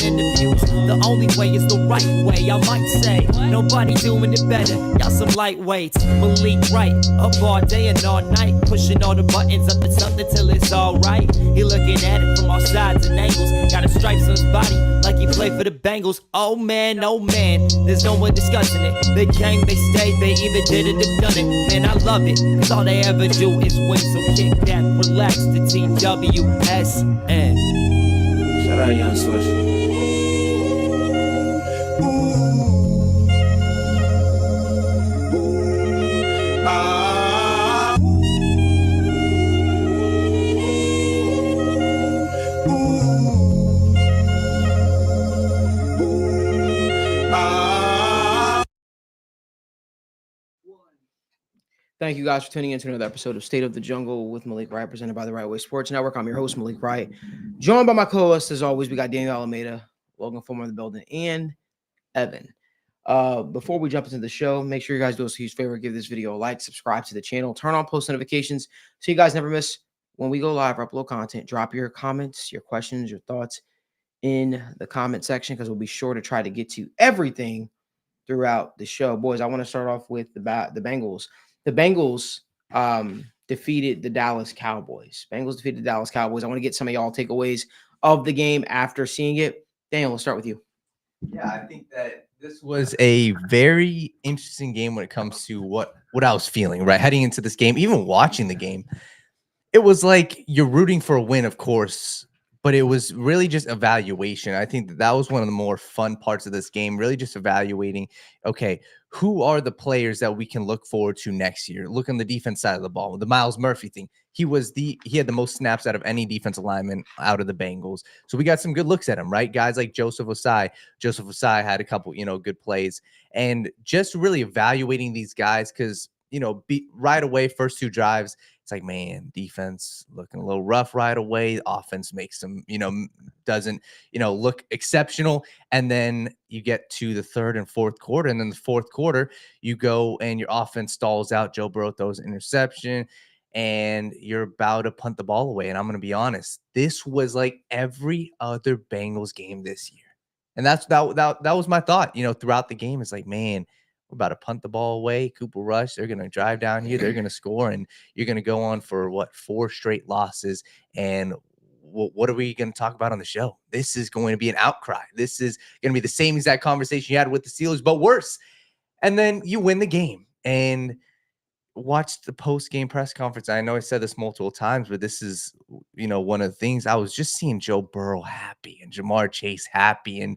interviews. The only way is the right way, I might say. Nobody doing it better, y'all some lightweights. Malik right, up all day and all night, pushing all the buttons up to something till it's alright. He looking at it from all sides and angles, got a stripes on his body like he played for the Bengals. Oh man, there's no one discussing it. They came, they stayed, they either did it or done it. Man, I love it, cause all they ever do is win. So kick back, relax, the TWSN. Shout out Young Swish. Thank you guys for tuning in to another episode of State of the Jungle with Malik Wright, presented by the Right Way Sports Network. I'm your host, Malik Wright. Joined by my co-host, as always, we got Daniel Alameda, Logan Fulmer in the building, and Evan. Before we jump into the show, make sure you guys do us a huge favor, give this video a like, subscribe to the channel, turn on post notifications so you guys never miss when we go live or upload content. Drop your comments, your questions, your thoughts in the comment section because we'll be sure to try to get to everything throughout the show. Boys, I want to start off with the Bengals. The Bengals defeated the Dallas Cowboys. I want to get some of y'all takeaways of the game after seeing it. Daniel, let's start with you. Yeah, I think that this was a very interesting game when it comes to what I was feeling, right? Heading into this game, even watching the game, it was like you're rooting for a win, of course, but it was really just evaluation. I think that was one of the more fun parts of this game, really just evaluating, okay, who are the players that we can look forward to next year? Look on the defense side of the ball. The Miles Murphy thing. He had the most snaps out of any defensive lineman out of the Bengals. So we got some good looks at him, right? Guys like Joseph Osai. Joseph Osai had a couple, good plays. And just really evaluating these guys because, right away, first two drives, it's like, man, defense looking a little rough right away. Offense makes them, doesn't, look exceptional. And then you get to the third and fourth quarter. And then the fourth quarter, you go and your offense stalls out. Joe Burrow throws an interception and you're about to punt the ball away. And I'm going to be honest, this was like every other Bengals game this year. And that was my thought, throughout the game. It's like, man, we're about to punt the ball away. Cooper Rush, they're going to drive down here. They're going to score. And you're going to go on for, 4 straight losses. And what are we going to talk about on the show? This is going to be an outcry. This is going to be the same exact conversation you had with the Steelers, but worse. And then you win the game. And watch the post-game press conference. I know I said this multiple times, but this is, one of the things. I was just seeing Joe Burrow happy and Jamar Chase happy. And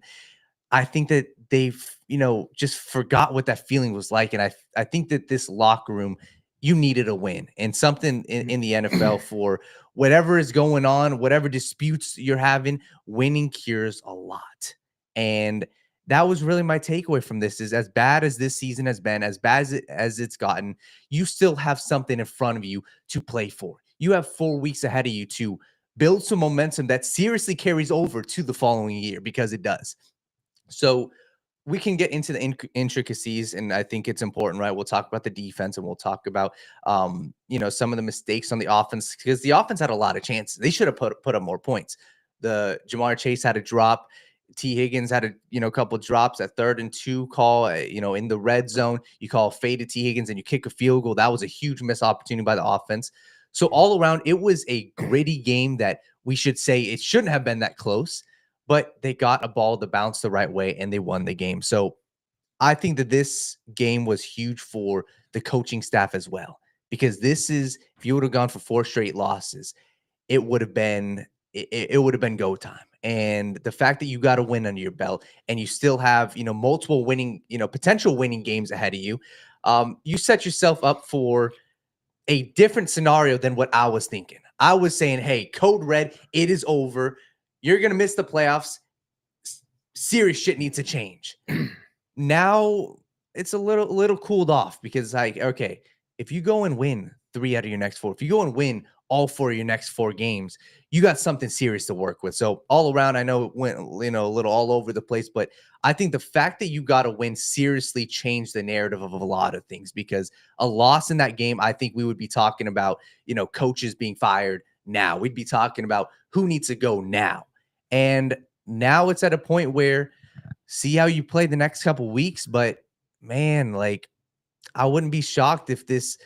I think that they've, just forgot what that feeling was like. And I think that this locker room, you needed a win and something in the NFL for whatever is going on, whatever disputes you're having, winning cures a lot. And that was really my takeaway from this is as bad as this season has been, as bad as it's gotten, you still have something in front of you to play for. You have 4 weeks ahead of you to build some momentum that seriously carries over to the following year because it does. So we can get into the intricacies, and I think it's important, right? We'll talk about the defense, and we'll talk about, some of the mistakes on the offense because the offense had a lot of chances. They should have put up more points. The Jamar Chase had a drop. Tee Higgins had a couple drops at 3rd and 2 call. In the red zone, you call a fade to Tee Higgins and you kick a field goal. That was a huge missed opportunity by the offense. So all around, it was a gritty game that we should say it shouldn't have been that close. But they got a ball to bounce the right way, and they won the game. So I think that this game was huge for the coaching staff as well. Because this is, if you would have gone for 4 straight losses, it would have been go time. And the fact that you got a win under your belt and you still have, multiple winning, potential winning games ahead of you, you set yourself up for a different scenario than what I was thinking. I was saying, hey, code red, it is over. You're going to miss the playoffs. Serious shit needs to change. Now it's a little cooled off because okay, if you go and win 3 out of your next 4, if you go and win all 4 of your next 4 games, you got something serious to work with. So all around, I know it went, a little all over the place, but I think the fact that you got to win seriously changed the narrative of a lot of things because a loss in that game, I think we would be talking about, coaches being fired now. We'd be talking about who needs to go now. And now it's at a point where see how you play the next couple weeks. But man, like I wouldn't be shocked if this,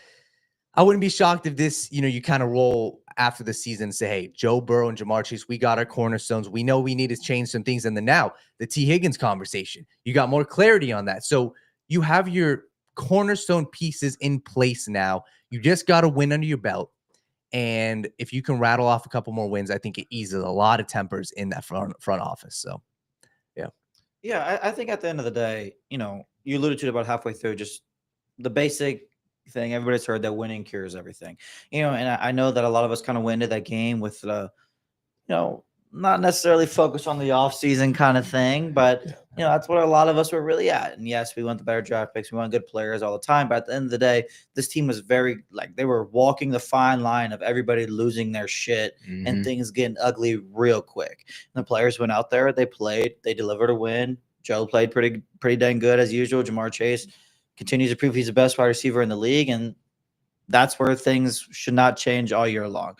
you kind of roll after the season and say, hey, Joe Burrow and Jamar Chase, we got our cornerstones. We know we need to change some things. And then now the Tee Higgins conversation, you got more clarity on that. So you have your cornerstone pieces in place now. You just got to win under your belt. And if you can rattle off a couple more wins, I think it eases a lot of tempers in that front office. So, yeah. Yeah, I think at the end of the day, you alluded to it about halfway through, just the basic thing. Everybody's heard that winning cures everything. And I know that a lot of us kind of went into that game with not necessarily focused on the offseason kind of thing, but that's what a lot of us were really at. And yes, we want the better draft picks, we want good players all the time, but at the end of the day, this team was very they were walking the fine line of everybody losing their shit and things getting ugly real quick. And the players went out there, they played, they delivered a win. Joe played pretty dang good as usual. Jamar Chase continues to prove he's the best wide receiver in the league, and that's where things should not change all year long.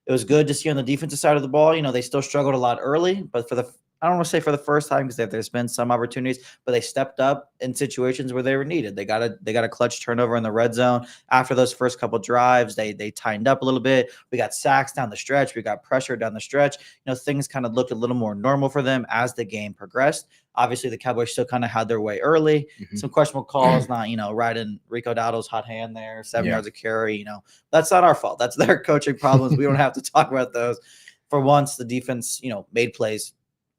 It was good to see on the defensive side of the ball. They still struggled a lot early, but I don't want to say for the first time because there's been some opportunities, but they stepped up in situations where they were needed. They got a clutch turnover in the red zone after those first couple drives. They tightened up a little bit. We got sacks down the stretch. We got pressure down the stretch. Things kind of looked a little more normal for them as the game progressed. Obviously, the Cowboys still kind of had their way early. Some questionable calls, not right in Rico Dowdle's hot hand there, 7 yards of carry. That's not our fault. That's their coaching problems. We don't have to talk about those. For once, the defense, made plays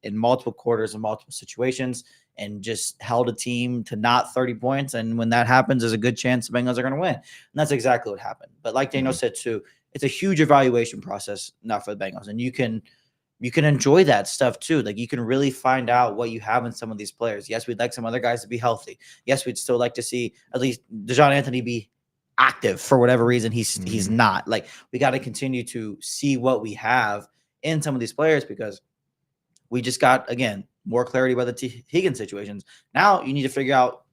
in multiple quarters and multiple situations and just held a team to not 30 points. And when that happens, there's a good chance the Bengals are going to win. And that's exactly what happened. But like Daniel said too, it's a huge evaluation process now for the Bengals. And you can enjoy that stuff too. Like you can really find out what you have in some of these players. Yes, we'd like some other guys to be healthy. Yes, we'd still like to see at least DeJohn Anthony be active for whatever reason. He's not. Like we got to continue to see what we have in some of these players because we just got, again, more clarity about the Tee Higgins situations. Now you need to figure out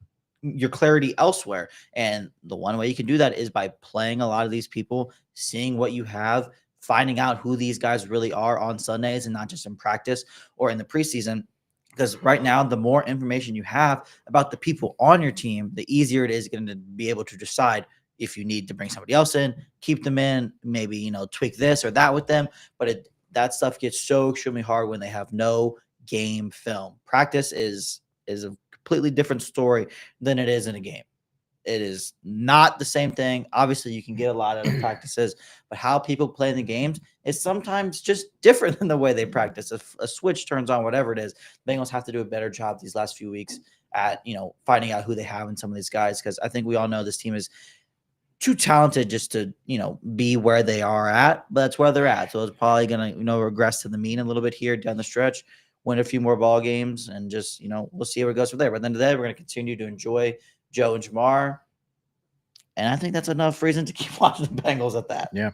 your clarity elsewhere. And the one way you can do that is by playing a lot of these people, seeing what you have, finding out who these guys really are on Sundays and not just in practice or in the preseason. Because right now, the more information you have about the people on your team, the easier it is going to be able to decide if you need to bring somebody else in, keep them in, maybe, tweak this or that with them. But that stuff gets so extremely hard when they have no game film. Practice is a completely different story than it is in a game. It is not the same thing. Obviously, you can get a lot out of practices, but how people play in the games is sometimes just different than the way they practice. If a switch turns on, whatever it is, Bengals have to do a better job these last few weeks at, finding out who they have in some of these guys. Because I think we all know this team is too talented just to, be where they are at, but that's where they're at. So it's probably going to, regress to the mean a little bit here down the stretch, win a few more ball games and just, we'll see where it goes from there. But at the end of the day, we're going to continue to enjoy Joe and Jamar. And I think that's enough reason to keep watching the Bengals at that. Yeah.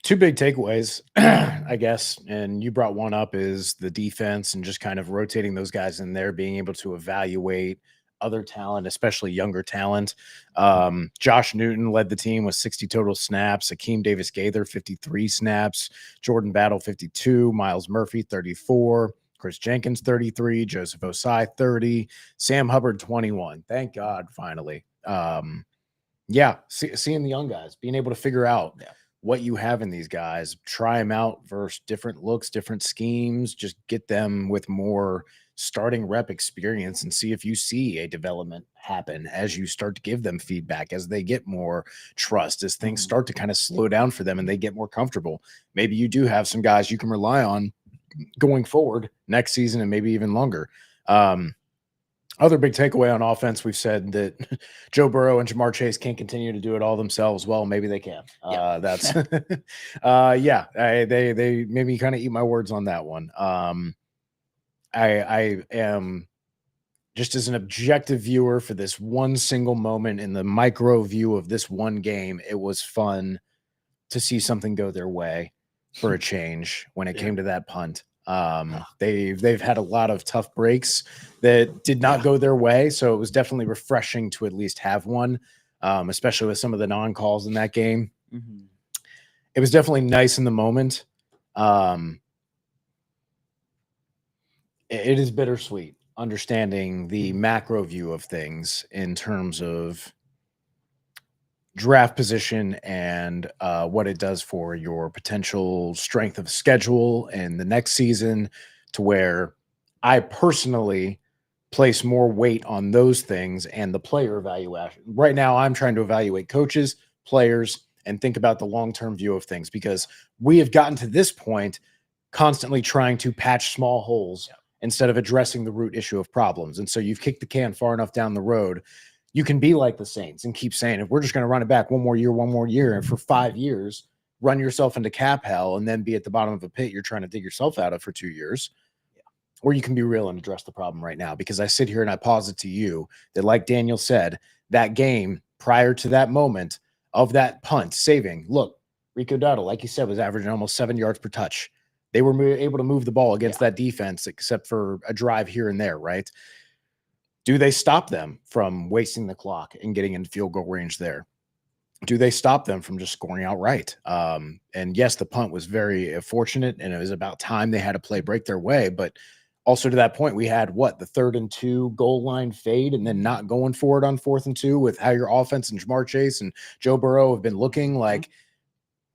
Two big takeaways, I guess. And you brought one up is the defense and just kind of rotating those guys in there, being able to evaluate other talent, especially younger talent. Josh Newton led the team with 60 total snaps. Akeem Davis-Gaither, 53 snaps. Jordan Battle, 52. Miles Murphy, 34. Chris Jenkins, 33. Joseph Osai, 30. Sam Hubbard, 21. Thank God, finally. Seeing the young guys, being able to figure out what you have in these guys, try them out versus different looks, different schemes, just get them with more starting rep experience and see if you see a development happen as you start to give them feedback, as they get more trust, as things start to kind of slow down for them and they get more comfortable. Maybe you do have some guys you can rely on going forward next season and maybe even longer. Other big takeaway on offense, we've said that Joe Burrow and Jamar Chase can't continue to do it all themselves. Well, maybe they can. That's they made me kind of eat my words on that one. I am just as an objective viewer for this one single moment in the micro view of this one game. It was fun to see something go their way for a change when it came to that punt. They've had a lot of tough breaks that did not go their way. So it was definitely refreshing to at least have one, especially with some of the non-calls in that game. It was definitely nice in the moment. it is bittersweet understanding the macro view of things in terms of draft position and what it does for your potential strength of schedule in the next season, to where I personally place more weight on those things and the player evaluation. Right now, I'm trying to evaluate coaches, players, and think about the long-term view of things, because we have gotten to this point constantly trying to patch small holes instead of addressing the root issue of problems. And so you've kicked the can far enough down the road. You can be like the Saints and keep saying, if we're just going to run it back one more year, and for 5 years, run yourself into cap hell and then be at the bottom of a pit you're trying to dig yourself out of for 2 years. Or you can be real and address the problem right now, because I sit here and I posit to you that, like Daniel said, that game prior to that moment of that punt saving, look, Rico Dowdle, like you said, was averaging almost 7 yards per touch. They were able to move the ball against that defense, except for a drive here and there, right? Do they stop them from wasting the clock and getting into field goal range there? Do they stop them from just scoring outright? And yes, the punt was very fortunate, and it was about time they had a play break their way. But also to that point, we had the 3rd and 2 goal line fade, and then not going for it on 4th and 2 with how your offense and Jamar Chase and Joe Burrow have been looking like.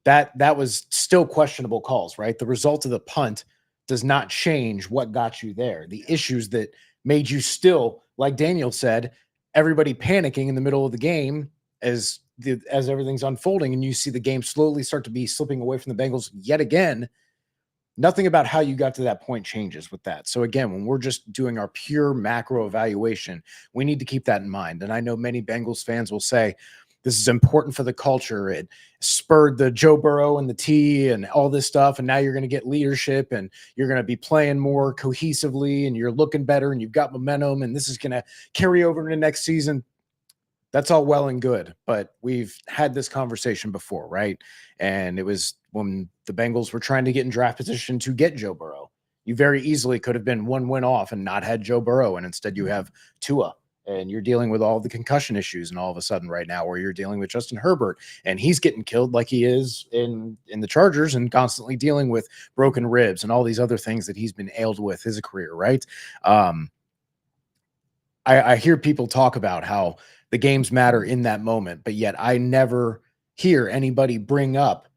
That was still questionable calls, right? The result of the punt does not change what got you there. The issues that made you still, like Daniel said, everybody panicking in the middle of the game as everything's unfolding, and you see the game slowly start to be slipping away from the Bengals yet again. Nothing about how you got to that point changes with that. So again, when we're just doing our pure macro evaluation, we need to keep that in mind. And I know many Bengals fans will say, this is important for the culture. It spurred the Joe Burrow and the T and all this stuff. And now you're going to get leadership, and you're going to be playing more cohesively, and you're looking better, and you've got momentum, and this is going to carry over into next season. That's all well and good, but we've had this conversation before, right? And it was when the Bengals were trying to get in draft position to get Joe Burrow. You very easily could have been one win off and not had Joe Burrow, and instead you have Tua. And you're dealing with all the concussion issues, and all of a sudden right now, where you're dealing with Justin Herbert, and he's getting killed like he is in the Chargers, and constantly dealing with broken ribs and all these other things that he's been ailed with his career, right? I hear people talk about how the games matter in that moment, but yet I never hear anybody bring up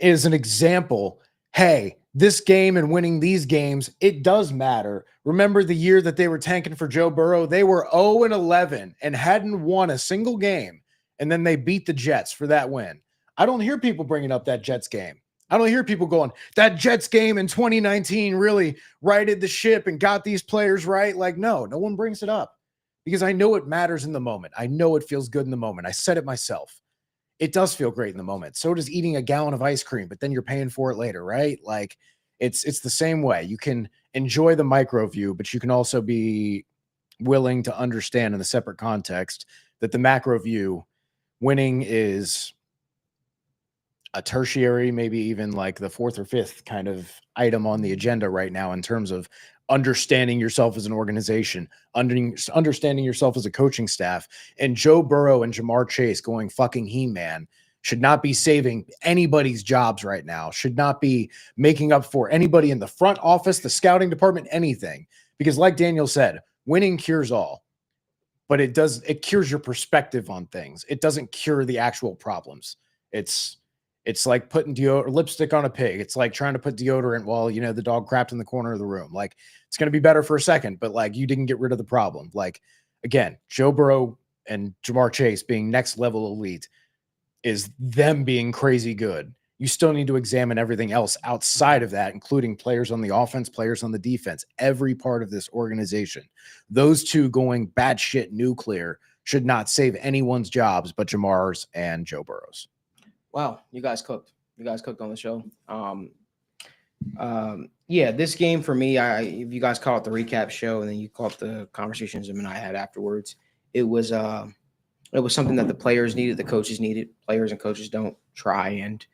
as an example, hey, this game and winning these games, it does matter. Remember the year that they were tanking for Joe Burrow? They were 0-11 and hadn't won a single game, and then they beat the Jets for that win. I don't hear people bringing up that Jets game. I don't hear people going, that Jets game in 2019 really righted the ship and got these players right. Like, no one brings it up, because I know it matters in the moment. I know it feels good in the moment. I said it myself. It does feel great in the moment. So does eating a gallon of ice cream, but then you're paying for it later, right? Like, it's the same way. You can enjoy the micro view, but you can also be willing to understand in the separate context that the macro view, winning is a tertiary, maybe even like the 4th or 5th kind of item on the agenda right now in terms of understanding yourself as an organization, understanding yourself as a coaching staff. And Joe Burrow and Jamar Chase going fucking He-Man should not be saving anybody's jobs right now, should not be making up for anybody in the front office, the scouting department, anything. Because like Daniel said, winning cures all, but it cures your perspective on things. It doesn't cure the actual problems. It's like putting lipstick on a pig. It's like trying to put deodorant while, the dog crapped in the corner of the room. Like, it's going to be better for a second, but like, you didn't get rid of the problem. Like, again, Joe Burrow and Jamar Chase being next level elite is them being crazy good. You still need to examine everything else outside of that, including players on the offense, players on the defense, every part of this organization. Those two going batshit nuclear should not save anyone's jobs but Jamar's and Joe Burrow's. Wow, you guys cooked. You guys cooked on the show. Yeah, this game for me, if you guys call it the recap show and then you call it the conversations him and I had afterwards, it was something that the players needed, the coaches needed. Players and coaches don't try and,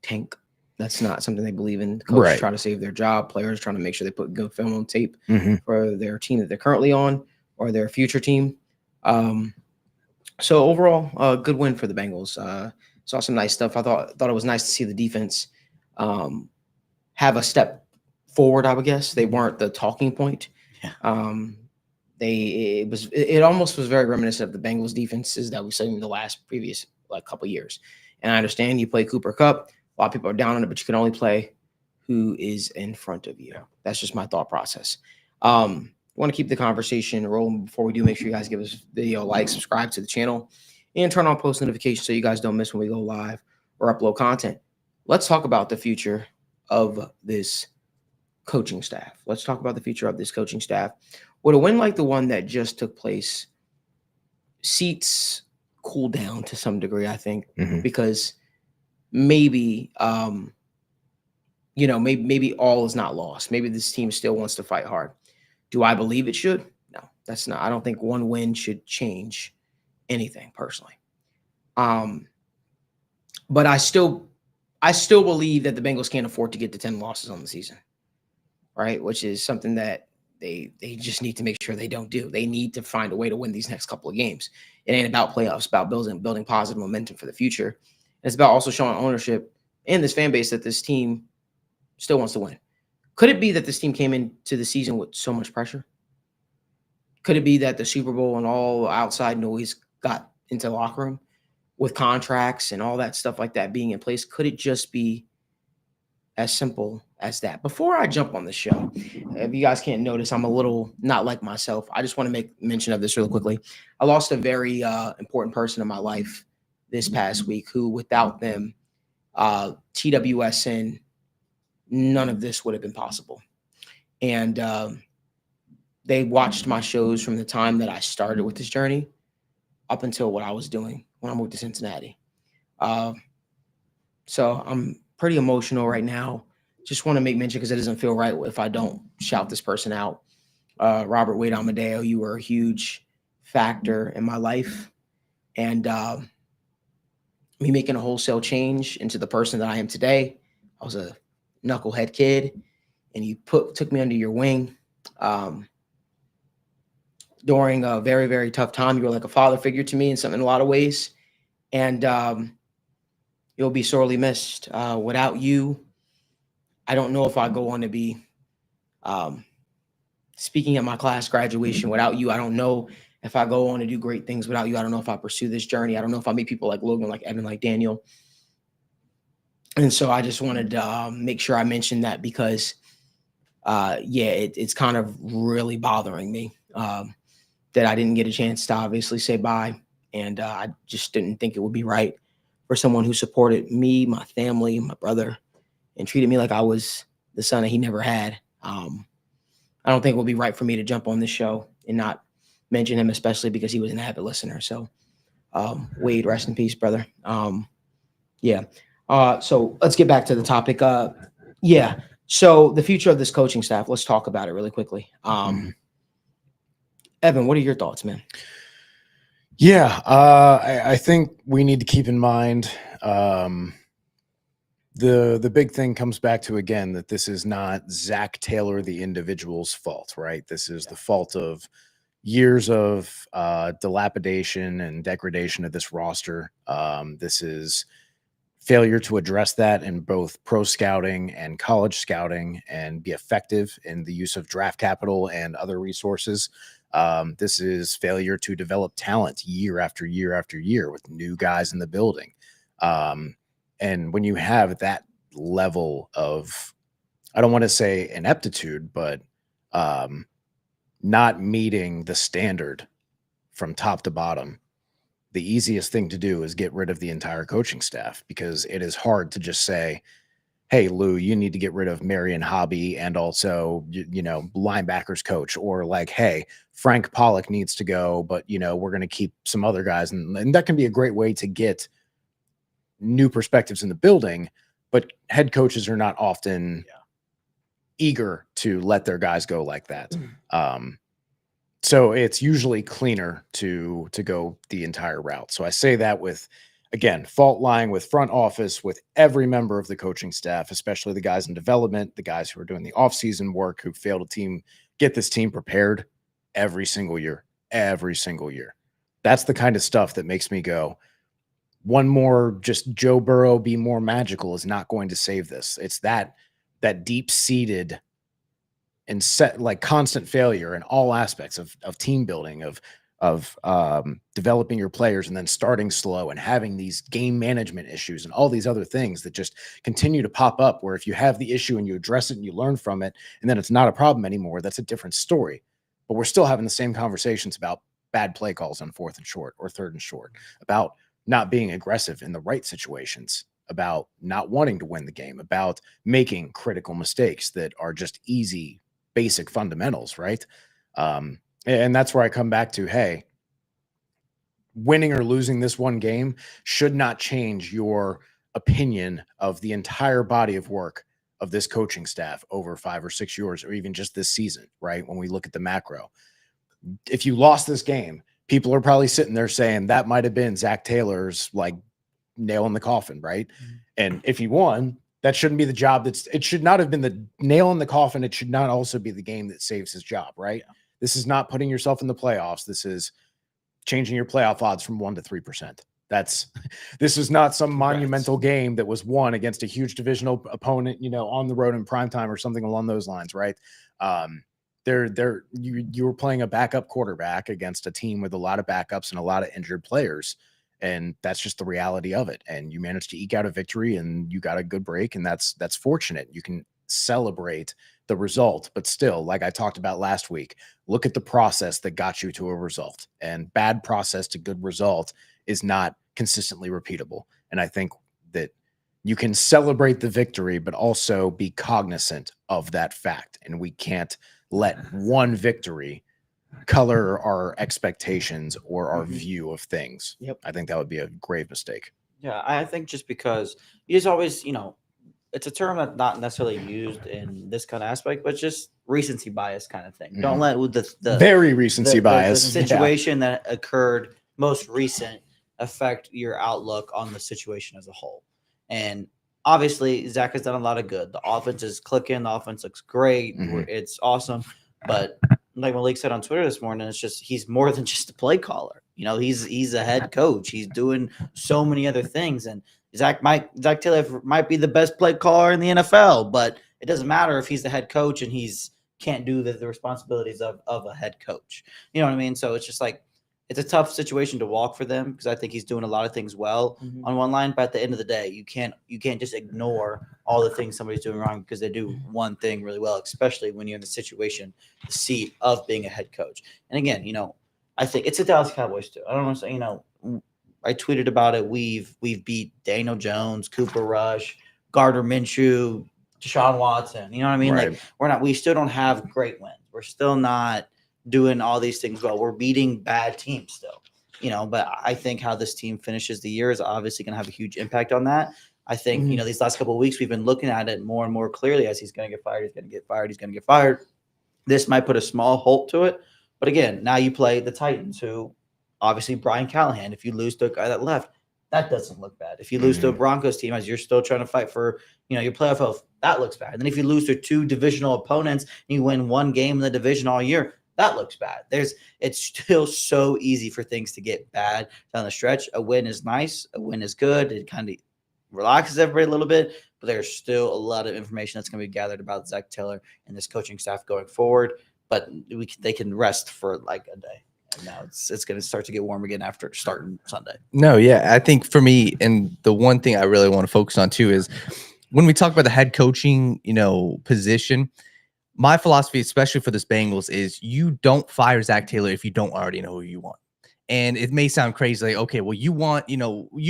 tank. That's not something they believe in. Coaches Right. try to save their job. Players trying to make sure they put good film on tape for their team that they're currently on or their future team. So overall, a good win for the Bengals. Saw some nice stuff. I thought it was nice to see the defense have a step forward, I would guess. They weren't the talking point. Yeah. It almost was very reminiscent of the Bengals defenses that we've seen in the previous like couple years. And I understand you play Cooper Kupp. A lot of people are down on it, but you can only play who is in front of you. That's just my thought process. Want to keep the conversation rolling. Before we do, make sure you guys give us video, like, subscribe to the channel, and turn on post notifications so you guys don't miss when we go live or upload content. Let's talk about the future of this coaching staff. Let's talk about the future of this coaching staff. With a win like the one that just took place, seats cool down to some degree, I think, because maybe, maybe all is not lost. Maybe this team still wants to fight hard. Do I believe it should? No, that's not. I don't think one win should change anything personally. But I still believe that the Bengals can't afford to get to 10 losses on the season, right? Which is something that they just need to make sure they don't do. They need to find a way to win these next couple of games. It ain't about playoffs, it's about building positive momentum for the future. And it's about also showing ownership and this fan base that this team still wants to win. Could it be that this team came into the season with so much pressure? Could it be that the Super Bowl and all outside noise got into the locker room with contracts and all that stuff like that being in place? Could it just be as simple as that? Before I jump on the show, if you guys can't notice, I'm a little not like myself. I just want to make mention of this really quickly. I lost a very important person in my life this past week who, without them, TWSN, none of this would have been possible. And they watched my shows from the time that I started with this journey up until what I was doing when I moved to Cincinnati. So I'm pretty emotional right now. Just want to make mention because it doesn't feel right if I don't shout this person out. Robert Wade Amadeo, you were a huge factor in my life. And me making a wholesale change into the person that I am today. I was a knucklehead kid, and you took me under your wing during a very, very tough time. You were like a father figure to me in a lot of ways. And you'll be sorely missed. Without you, I don't know if I go on to be speaking at my class graduation. Without you, I don't know if I go on to do great things. Without you, I don't know if I pursue this journey. I don't know if I meet people like Logan, like Evan, like Daniel. And so I just wanted to make sure I mentioned that because, it's kind of really bothering me that I didn't get a chance to obviously say bye. And I just didn't think it would be right for someone who supported me, my family, my brother, and treated me like I was the son that he never had. I don't think it would be right for me to jump on this show and not mention him, especially because he was an avid listener. So Wade, rest in peace, brother. So let's get back to the topic. So the future of this coaching staff, let's talk about it really quickly. Evan, what are your thoughts, man? I think we need to keep in mind the big thing comes back to, again, that this is not Zach Taylor, the individual's fault, right? This is the fault of years of dilapidation and degradation of this roster. This is failure to address that in both pro scouting and college scouting and be effective in the use of draft capital and other resources. This is failure to develop talent year after year after year with new guys in the building. And when you have that level of, I don't want to say ineptitude, but not meeting the standard from top to bottom, the easiest thing to do is get rid of the entire coaching staff, because it is hard to just say, hey, Lou, you need to get rid of Marion Hobby and also, linebackers coach, or like, hey, Frank Pollock needs to go, but, we're going to keep some other guys. And that can be a great way to get new perspectives in the building, but head coaches are not often eager to let their guys go like that. So it's usually cleaner to go the entire route. So I say that with, again, fault lying with front office, with every member of the coaching staff, especially the guys in development, the guys who are doing the offseason work, who fail to get this team prepared every single year. That's the kind of stuff that makes me go, one more just Joe Burrow be more magical is not going to save this. It's that deep-seated and set like constant failure in all aspects of team building, of developing your players, and then starting slow and having these game management issues and all these other things that just continue to pop up, where if you have the issue and you address it and you learn from it, and then it's not a problem anymore, that's a different story. But we're still having the same conversations about bad play calls on 4th and short or 3rd and short, about not being aggressive in the right situations, about not wanting to win the game, about making critical mistakes that are just easy, basic fundamentals, right? And that's where I come back to, hey, winning or losing this one game should not change your opinion of the entire body of work of this coaching staff over 5 or 6 years, or even just this season, right? When we look at the macro, if you lost this game, people are probably sitting there saying that might have been Zach Taylor's like nail in the coffin, right? And if he won, that shouldn't be the job. It should not have been the nail in the coffin. It should not also be the game that saves his job, right? Yeah. This is not putting yourself in the playoffs. This is changing your playoff odds from 1% to 3%. This is not some monumental game that was won against a huge divisional opponent, on the road in primetime or something along those lines, right? You were playing a backup quarterback against a team with a lot of backups and a lot of injured players. And that's just the reality of it. And you managed to eke out a victory and you got a good break. And that's fortunate. You can celebrate the result, but still, like I talked about last week, look at the process that got you to a result. And bad process to good result is not consistently repeatable. And I think that you can celebrate the victory, but also be cognizant of that fact. And we can't let one victory color our expectations or our view of things. Yep. I think that would be a grave mistake. Yeah, I think just because you just always, it's a term that's not necessarily used in this kind of aspect, but just recency bias kind of thing. Don't let the very recency bias the situation that occurred most recent affect your outlook on the situation as a whole. And obviously, Zach has done a lot of good. The offense is clicking. The offense looks great. It's awesome. But like Malik said on Twitter this morning, it's just he's more than just a play caller. He's a head coach. He's doing so many other things. And Zach Taylor might be the best play caller in the NFL, but it doesn't matter if he's the head coach and he's can't do the responsibilities of a head coach. You know what I mean? So it's just like it's a tough situation to walk for them because I think he's doing a lot of things well on one line, but at the end of the day, you can't just ignore all the things somebody's doing wrong because they do one thing really well, especially when you're in the situation, the seat of being a head coach. And again, I think it's the Dallas Cowboys too. I don't want to say, I tweeted about it. We've beat Daniel Jones, Cooper Rush, Gardner Minshew, Deshaun Watson. You know what I mean? Right. Like we still don't have great wins. We're still not doing all these things well. We're beating bad teams still, but I think how this team finishes the year is obviously going to have a huge impact on that. I think, these last couple of weeks, we've been looking at it more and more clearly as he's going to get fired. He's going to get fired. He's going to get fired. This might put a small halt to it. But again, now you play the Titans, who obviously Brian Callahan, if you lose to a guy that left, that doesn't look bad. If you lose to a Broncos team as you're still trying to fight for, your playoff health, that looks bad. And then if you lose to 2 divisional opponents and you win 1 game in the division all year, that looks bad. It's still so easy for things to get bad down the stretch. A win is nice. A win is good. It kind of relaxes everybody a little bit, but there's still a lot of information that's going to be gathered about Zach Taylor and this coaching staff going forward. But they can rest for like a day. And now it's going to start to get warm again after starting Sunday. No, yeah. I think for me, and the one thing I really want to focus on too is when we talk about the head coaching, position, my philosophy, especially for this Bengals, is you don't fire Zach Taylor if you don't already know who you want. And it may sound crazy, like, okay, well, you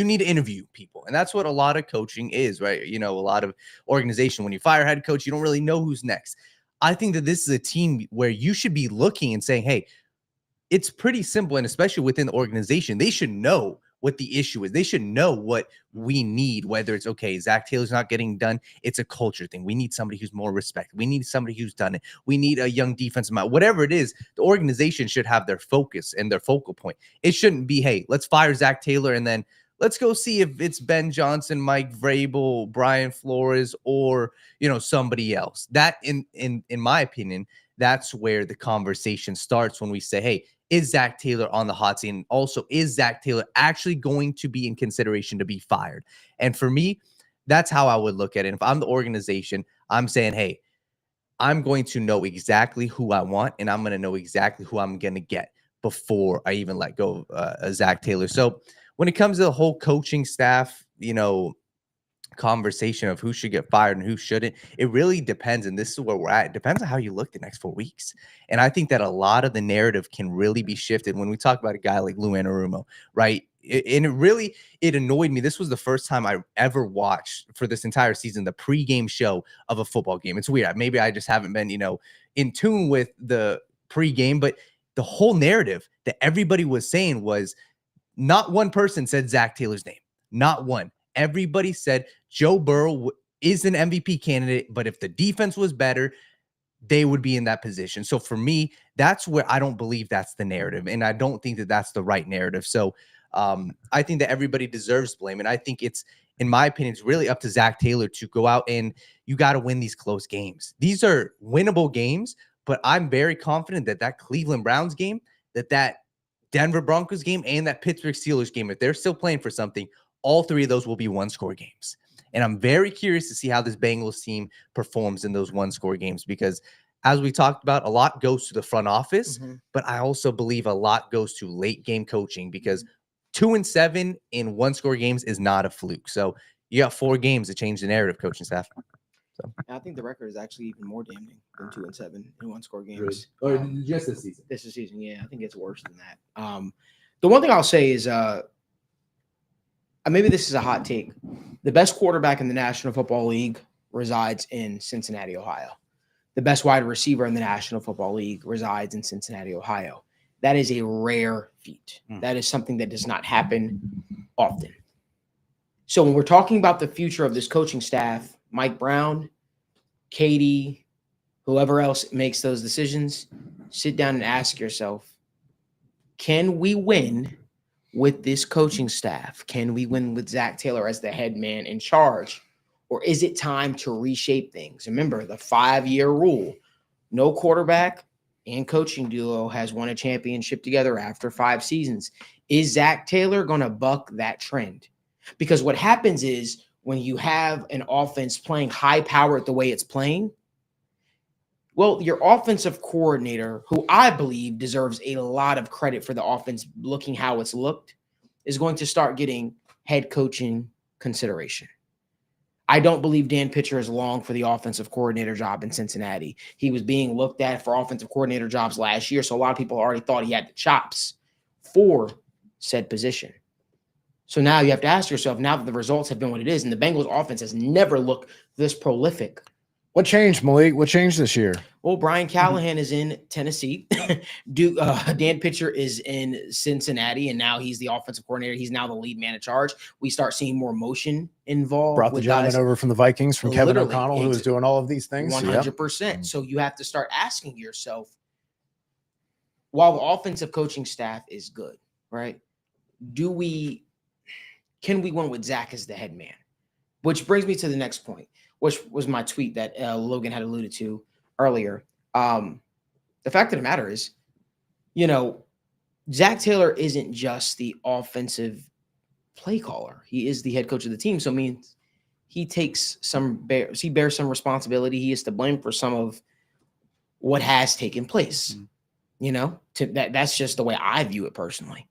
need to interview people. And that's what a lot of coaching is, right? A lot of organization, when you fire a head coach, you don't really know who's next. I think that this is a team where you should be looking and saying, hey, it's pretty simple. And especially within the organization, they should know what the issue is. They should know what we need, whether it's, okay, Zach Taylor's not getting done. It's a culture thing. We need somebody who's more respected. We need somebody who's done it. We need a young defensive mind. Whatever it is, the organization should have their focus and their focal point. It shouldn't be, hey, let's fire Zach Taylor and then let's go see if it's Ben Johnson, Mike Vrabel, Brian Flores, or, somebody else. That, in my opinion, that's where the conversation starts when we say, hey, is Zach Taylor on the hot seat? And also, is Zach Taylor actually going to be in consideration to be fired? And for me, that's how I would look at it. If I'm the organization, I'm saying, hey, I'm going to know exactly who I want, and I'm going to know exactly who I'm going to get before I even let go of Zach Taylor. So when it comes to the whole coaching staff, conversation of who should get fired and who shouldn't, it really depends. And this is where we're at. It depends on how you look the next 4 weeks. And I think that a lot of the narrative can really be shifted when we talk about a guy like Lou Anarumo, right? It annoyed me. This was the first time I ever watched for this entire season the pregame show of a football game. It's weird. Maybe I just haven't been, in tune with the pregame, but the whole narrative that everybody was saying was not one person said Zach Taylor's name. Not one. Everybody said Joe Burrow is an MVP candidate, but if the defense was better, they would be in that position. So for me, that's where I don't believe that's the narrative. And I don't think that that's the right narrative. So I think that everybody deserves blame. And I think it's, in my opinion, it's really up to Zach Taylor to go out and you got to win these close games. These are winnable games, but I'm very confident that Cleveland Browns game, that Denver Broncos game, and that Pittsburgh Steelers game, if they're still playing for something, all three of those will be one-score games. And I'm very curious to see how this Bengals team performs in those one-score games because, as we talked about, a lot goes to the front office, but I also believe a lot goes to late-game coaching because 2-7 in one-score games is not a fluke. So you got 4 games to change the narrative, coaching staff. So I think the record is actually even more damning than 2-7 in one-score games. Or just this season. This season, yeah, I think it's worse than that. The one thing I'll say is maybe this is a hot take. The best quarterback in the National Football League resides in Cincinnati, Ohio. The best wide receiver in the National Football League resides in Cincinnati, Ohio. That is a rare feat. That is something that does not happen often. So when we're talking about the future of this coaching staff, Mike Brown, Katie, whoever else makes those decisions, sit down and ask yourself, can we win with this coaching staff? Can we win with Zach Taylor as the head man in charge? Or is it time to reshape things? Remember the 5-year rule. No quarterback and coaching duo has won a championship together after 5 seasons. Is Zach Taylor going to buck that trend? Because what happens is when you have an offense playing high powered the way it's playing, well, your offensive coordinator, who I believe deserves a lot of credit for the offense looking how it's looked, is going to start getting head coaching consideration. I don't believe Dan Pitcher is long for the offensive coordinator job in Cincinnati. He was being looked at for offensive coordinator jobs last year, so a lot of people already thought he had the chops for said position. So now you have to ask yourself, now that the results have been what it is, and the Bengals offense has never looked this prolific. What changed, Malik? What changed this year? Well, Brian Callahan is in Tennessee. Dan Pitcher is in Cincinnati, and now he's the offensive coordinator. He's now the lead man in charge. We start seeing more motion involved. Brought the gentleman over from the Vikings, from Kevin Literally, O'Connell, who was doing all of these things. 100%. So you have to start asking yourself, while the offensive coaching staff is good, right? Can we win with Zach as the head man? Which brings me to the next point, which was my tweet that Logan had alluded to earlier. The fact of the matter is, Zach Taylor isn't just the offensive play caller. He is the head coach of the team. So, he bears some responsibility. He is to blame for some of what has taken place. That's just the way I view it personally.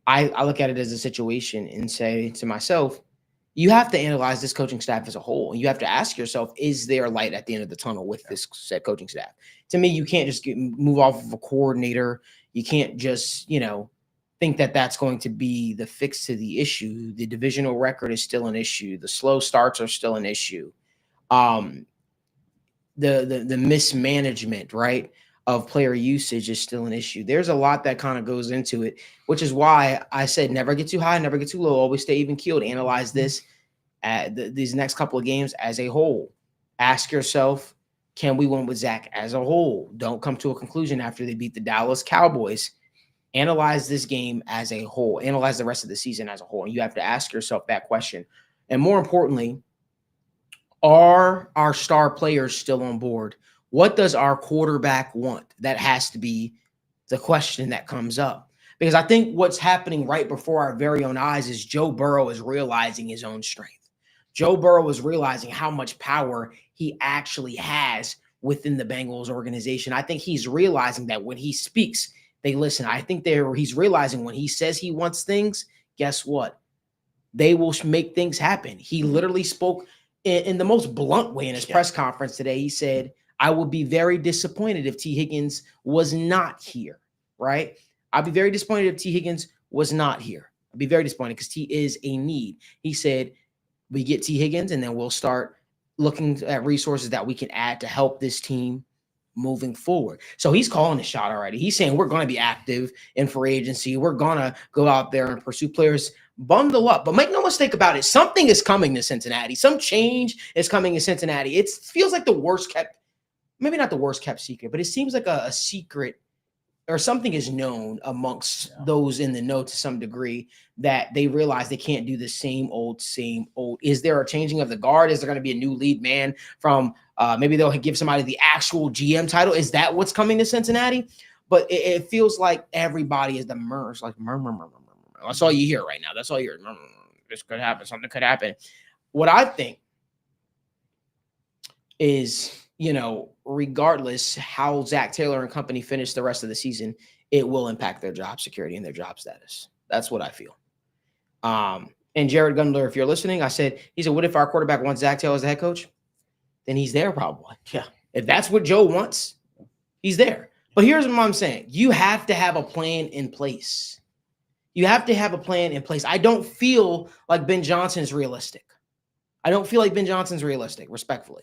I look at it as a situation and say to myself, you have to analyze this coaching staff as a whole. And you have to ask yourself, is there light at the end of the tunnel with this said coaching staff? To me, you can't just move off of a coordinator. You can't just, think that that's going to be the fix to the issue. The divisional record is still an issue. The slow starts are still an issue. The mismanagement, right, of player usage is still an issue. There's a lot that kind of goes into it, which is why I said never get too high, never get too low, always stay even keeled. Analyze this these next couple of games as a whole. Ask yourself, can we win with Zach as a whole? Don't come to a conclusion after they beat the Dallas Cowboys. Analyze this game as a whole. Analyze the rest of the season as a whole. And you have to ask yourself that question. And more importantly, are our star players still on board? What does our quarterback want? That has to be the question that comes up. Because I think what's happening right before our very own eyes is Joe Burrow is realizing his own strength. Joe Burrow is realizing how much power he actually has within the Bengals organization. I think he's realizing that when he speaks, they listen. I think he's realizing when he says he wants things, guess what? They will make things happen. He literally spoke in the most blunt way in his press conference today. He said, I would be very disappointed if Tee Higgins was not here, right? I'd be very disappointed if Tee Higgins was not here. I'd be very disappointed because T is a need. He said, we get Tee Higgins and then we'll start looking at resources that we can add to help this team moving forward. So he's calling a shot already. He's saying we're going to be active in free agency. We're going to go out there and pursue players. Bundle up. But make no mistake about it, something is coming to Cincinnati. Some change is coming to Cincinnati. It feels like the worst kept, maybe not the worst kept secret, but it seems like a secret or something is known amongst those in the know to some degree that they realize they can't do the same old. Is there a changing of the guard? Is there going to be a new lead man from maybe they'll give somebody the actual GM title? Is that what's coming to Cincinnati? But it feels like everybody is the merge, like murmur. That's all you hear right now. That's all you hear. This could happen. Something could happen. What I think is, regardless how Zach Taylor and company finish the rest of the season, it will impact their job security and their job status. That's what I feel. And Jared Gundler, if you're listening, he said, what if our quarterback wants Zach Taylor as the head coach? Then he's there probably. Yeah. If that's what Joe wants, he's there. But here's what I'm saying. You have to have a plan in place. You have to have a plan in place. I don't feel like Ben Johnson's realistic. Respectfully.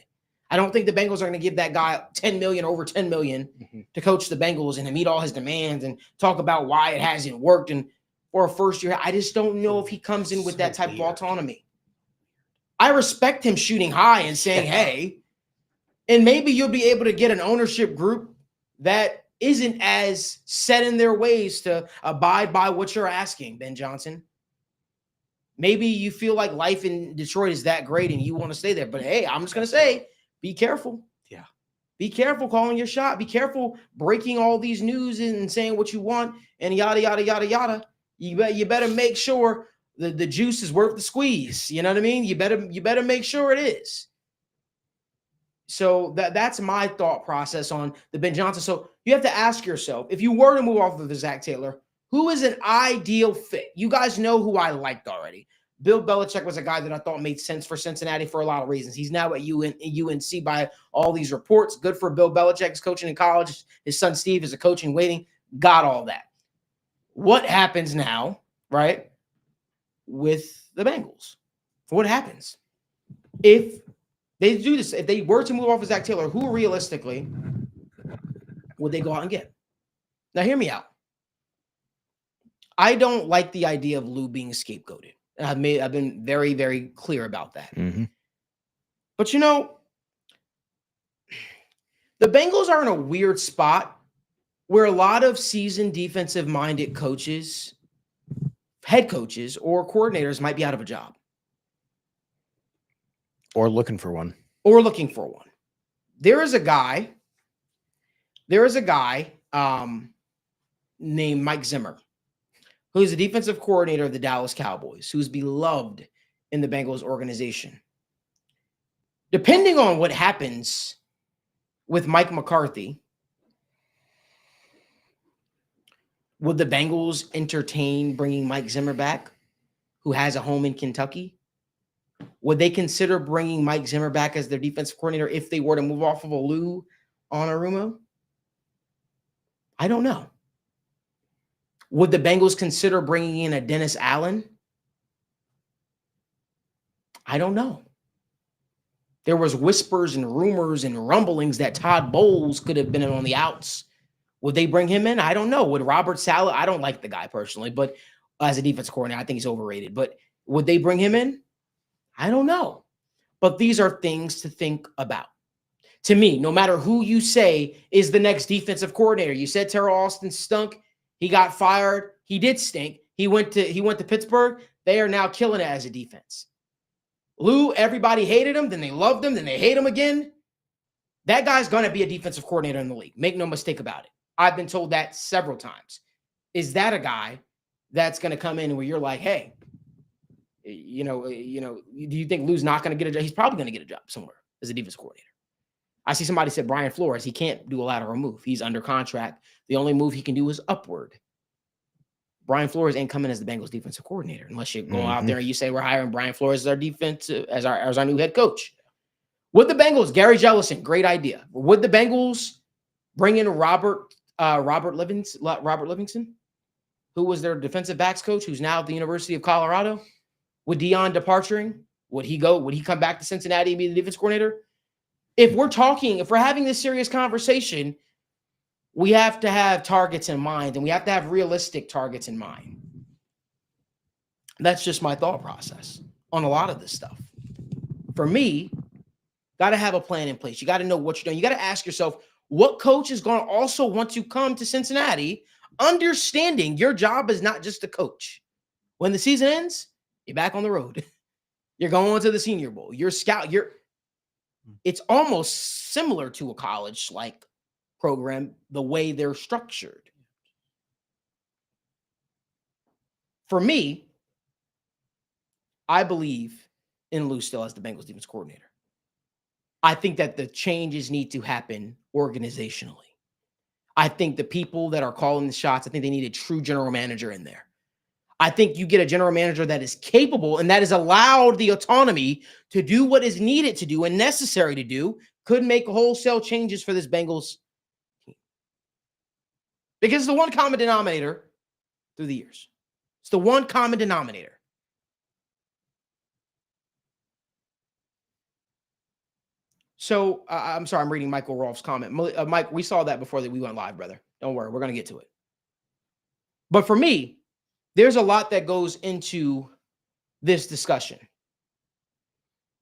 I don't think the Bengals are going to give that guy over $10 million to coach the Bengals and to meet all his demands and talk about why it hasn't worked. And for a first year, I just don't know if he comes in with that type of autonomy. I respect him shooting high and saying, hey, and maybe you'll be able to get an ownership group that isn't as set in their ways to abide by what you're asking, Ben Johnson. Maybe you feel like life in Detroit is that great and you want to stay there. But hey, I'm just going to say, be careful. Yeah. Be careful calling your shot. Be careful breaking all these news and saying what you want and yada, yada, yada, yada. You better make sure the juice is worth the squeeze. You know what I mean? You better make sure it is. So that's my thought process on the Ben Johnson. So you have to ask yourself, if you were to move off of the Zach Taylor, who is an ideal fit? You guys know who I liked already. Bill Belichick was a guy that I thought made sense for Cincinnati for a lot of reasons. He's now at UNC by all these reports. Good for Bill Belichick. He's coaching in college. His son Steve is a coach in waiting. Got all that. What happens now, right, with the Bengals? What happens if they do this? If they were to move off of Zach Taylor, who realistically would they go out and get? Now, hear me out. I don't like the idea of Lou being scapegoated. I've been very, very clear about that. Mm-hmm. But the Bengals are in a weird spot where a lot of seasoned defensive-minded coaches, head coaches, or coordinators might be out of a job. Or looking for one. There is a guy named Mike Zimmer, who's the defensive coordinator of the Dallas Cowboys, who's beloved in the Bengals organization. Depending on what happens with Mike McCarthy, would the Bengals entertain bringing Mike Zimmer back, who has a home in Kentucky? Would they consider bringing Mike Zimmer back as their defensive coordinator if they were to move off of a Lou Anarumo? I don't know. Would the Bengals consider bringing in a Dennis Allen? I don't know. There was whispers and rumors and rumblings that Todd Bowles could have been on the outs. Would they bring him in? I don't know. Would Robert Saleh? I don't like the guy personally, but as a defense coordinator, I think he's overrated. But would they bring him in? I don't know. But these are things to think about. To me, no matter who you say is the next defensive coordinator, you said Terrell Austin stunk. He got fired. He did stink. He went to Pittsburgh. They are now killing it as a defense. Lou, everybody hated him. Then they loved him. Then they hate him again. That guy's going to be a defensive coordinator in the league. Make no mistake about it. I've been told that several times. Is that a guy that's going to come in where you're like, hey, do you think Lou's not going to get a job? He's probably going to get a job somewhere as a defensive coordinator. I see somebody said Brian Flores, he can't do a lateral move. He's under contract. The only move he can do is upward. Brian Flores ain't coming as the Bengals defensive coordinator unless you go out there and you say we're hiring Brian Flores as our defensive as our new head coach. Would the Bengals, Gary Jellison, great idea. Would the Bengals bring in Robert Livingston, who was their defensive backs coach, who's now at the University of Colorado? With Deion departing, would he come back to Cincinnati and be the defense coordinator? If we're having this serious conversation, we have to have targets in mind, and we have to have realistic targets in mind. That's just my thought process on a lot of this stuff. For me, got to have a plan in place. You got to know what you're doing. You got to ask yourself, what coach is going to also want to come to Cincinnati, understanding your job is not just a coach. When the season ends, you're back on the road. You're going to the Senior Bowl. You're scout. It's almost similar to a college-like program, the way they're structured. For me, I believe in Lou still as the Bengals defense coordinator. I think that the changes need to happen organizationally. I think the people that are calling the shots, I think they need a true general manager in there. I think you get a general manager that is capable and that is allowed the autonomy to do what is needed to do and necessary to do, could make wholesale changes for this Bengals team. Because it's the one common denominator through the years. It's the one common denominator. So I'm sorry, I'm reading Michael Rolfe's comment. Mike, we saw that before that we went live, brother. Don't worry, we're going to get to it. But for me, there's a lot that goes into this discussion.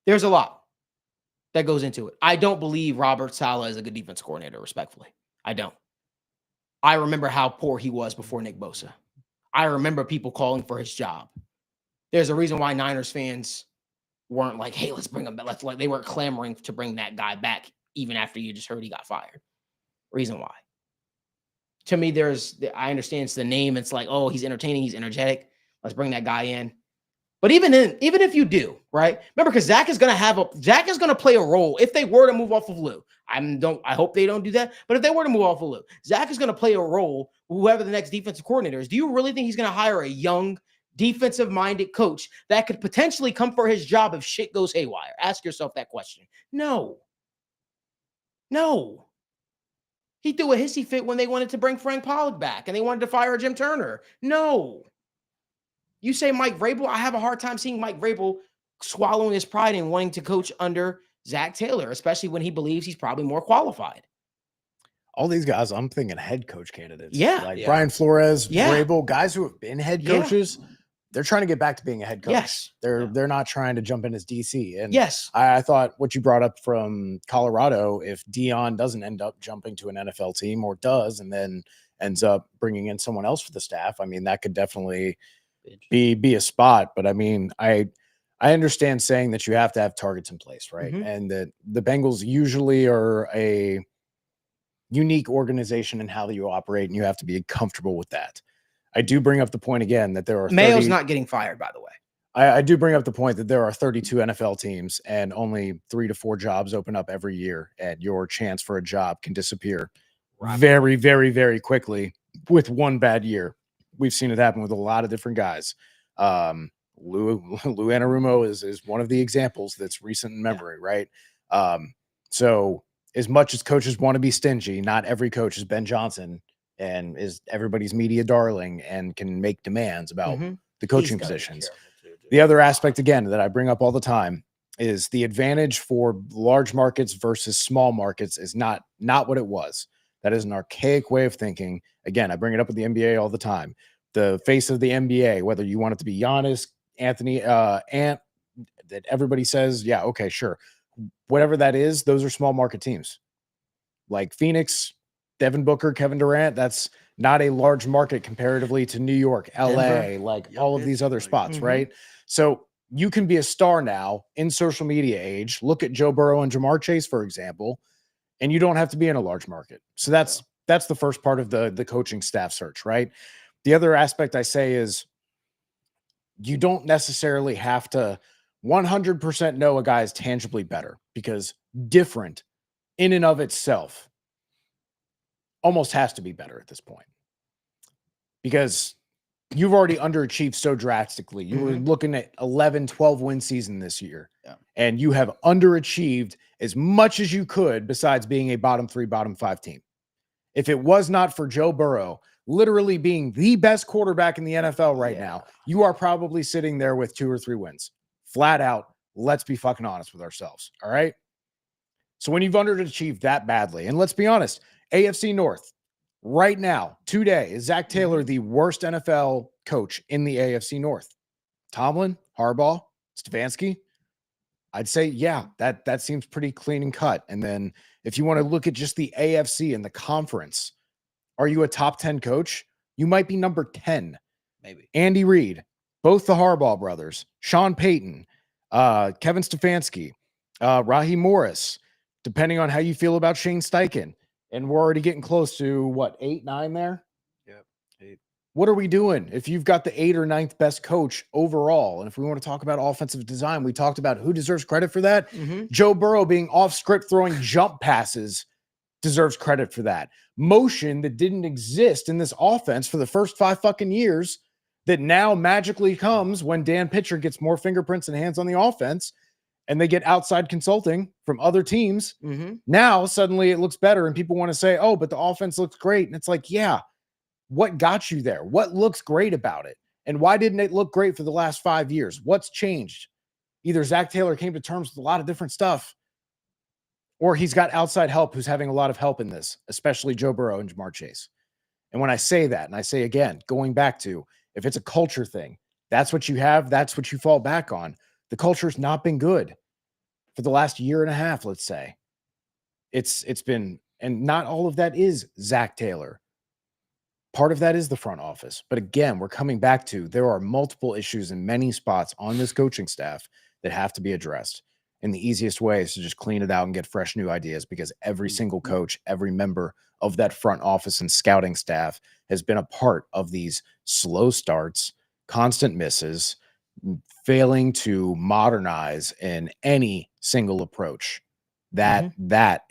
There's a lot that goes into it. I don't believe Robert Saleh is a good defense coordinator, respectfully. I don't. I remember how poor he was before Nick Bosa. I remember people calling for his job. There's a reason why Niners fans weren't like, hey, let's bring him back. They weren't clamoring to bring that guy back even after you just heard he got fired. Reason why. To me, I understand it's the name. It's like, oh, he's entertaining. He's energetic. Let's bring that guy in. But even if you do, right? Remember, because Zach is going to play a role if they were to move off of Lou. I hope they don't do that. But if they were to move off of Lou, Zach is going to play a role, whoever the next defensive coordinator is. Do you really think he's going to hire a young, defensive-minded coach that could potentially come for his job if shit goes haywire? Ask yourself that question. No. He threw a hissy fit when they wanted to bring Frank Pollack back and they wanted to fire Jim Turner. No. You say Mike Vrabel, I have a hard time seeing Mike Vrabel swallowing his pride and wanting to coach under Zach Taylor, especially when he believes he's probably more qualified. All these guys, I'm thinking head coach candidates. Yeah. Brian Flores, Yeah. Vrabel, guys who have been head coaches. They're trying to get back to being a head coach. Yes. They're not trying to jump in as DC. And yes. I thought what you brought up from Colorado, if Deion doesn't end up jumping to an NFL team or does, and then ends up bringing in someone else for the staff, I mean, that could definitely be a spot. But I mean, I understand saying that you have to have targets in place, right? Mm-hmm. And that the Bengals usually are a unique organization in how you operate, and you have to be comfortable with that. I do bring up the point again that there are Mayo's not getting fired, by the way. I do bring up the point that there are 32 NFL teams and only 3 to 4 jobs open up every year, and your chance for a job can disappear very, very, very quickly with one bad year. We've seen it happen with a lot of different guys. Lou Anarumo is one of the examples that's recent in memory, right? So as much as coaches want to be stingy, not every coach is Ben Johnson and is everybody's media darling and can make demands about the coaching positions. The other aspect, again, that I bring up all the time is the advantage for large markets versus small markets is not what it was. That is an archaic way of thinking. Again, I bring it up with the NBA all the time. The face of the NBA, whether you want it to be Giannis, Anthony, Ant, that everybody says, yeah, okay, sure. Whatever that is, those are small market teams. Like Phoenix, Devin Booker, Kevin Durant, that's not a large market comparatively to New York, LA, all of these other spots, right? So you can be a star now in social media age. Look at Joe Burrow and Jamar Chase, for example, and you don't have to be in a large market. So that's the first part of the coaching staff search, right? The other aspect I say is you don't necessarily have to 100% know a guy is tangibly better, because different in and of itself almost has to be better at this point because you've already underachieved so drastically. You were looking at 11, 12 win season this year, and you have underachieved as much as you could besides being a bottom 3, bottom 5 team. If it was not for Joe Burrow literally being the best quarterback in the NFL right now, you are probably sitting there with 2 or 3 wins. Flat out, let's be fucking honest with ourselves, all right? So when you've underachieved that badly, and let's be honest, AFC North, right now, today, is Zach Taylor the worst NFL coach in the AFC North? Tomlin, Harbaugh, Stefanski? I'd say, yeah, that seems pretty clean and cut. And then if you want to look at just the AFC and the conference, are you a top 10 coach? You might be number 10. Maybe. Andy Reid, both the Harbaugh brothers, Sean Payton, Kevin Stefanski, Raheem Morris, depending on how you feel about Shane Steichen. And we're already getting close to, what, 8, 9 there? Yep, 8. What are we doing if you've got the 8th or 9th best coach overall? And if we want to talk about offensive design, we talked about who deserves credit for that. Joe Burrow being off script throwing jump passes deserves credit for that. Motion that didn't exist in this offense for the first 5 fucking years that now magically comes when Dan Pitcher gets more fingerprints and hands on the offense and they get outside consulting from other teams. Now suddenly it looks better and people want to say, oh, but the offense looks great. And it's like, yeah, what got you there? What looks great about it? And why didn't it look great for the last 5 years? What's changed? Either Zach Taylor came to terms with a lot of different stuff, or he's got outside help who's having a lot of help in this, especially Joe Burrow and Jamar Chase. And when I say that, and I say again, going back to, if it's a culture thing, that's what you have, that's what you fall back on. The culture's not been good for the last year and a half, let's say. It's been, and not all of that is Zach Taylor. Part of that is the front office. But again, we're coming back to, there are multiple issues in many spots on this coaching staff that have to be addressed. And the easiest way is to just clean it out and get fresh new ideas, because every single coach, every member of that front office and scouting staff has been a part of these slow starts, constant misses, failing to modernize in any single approach. That's not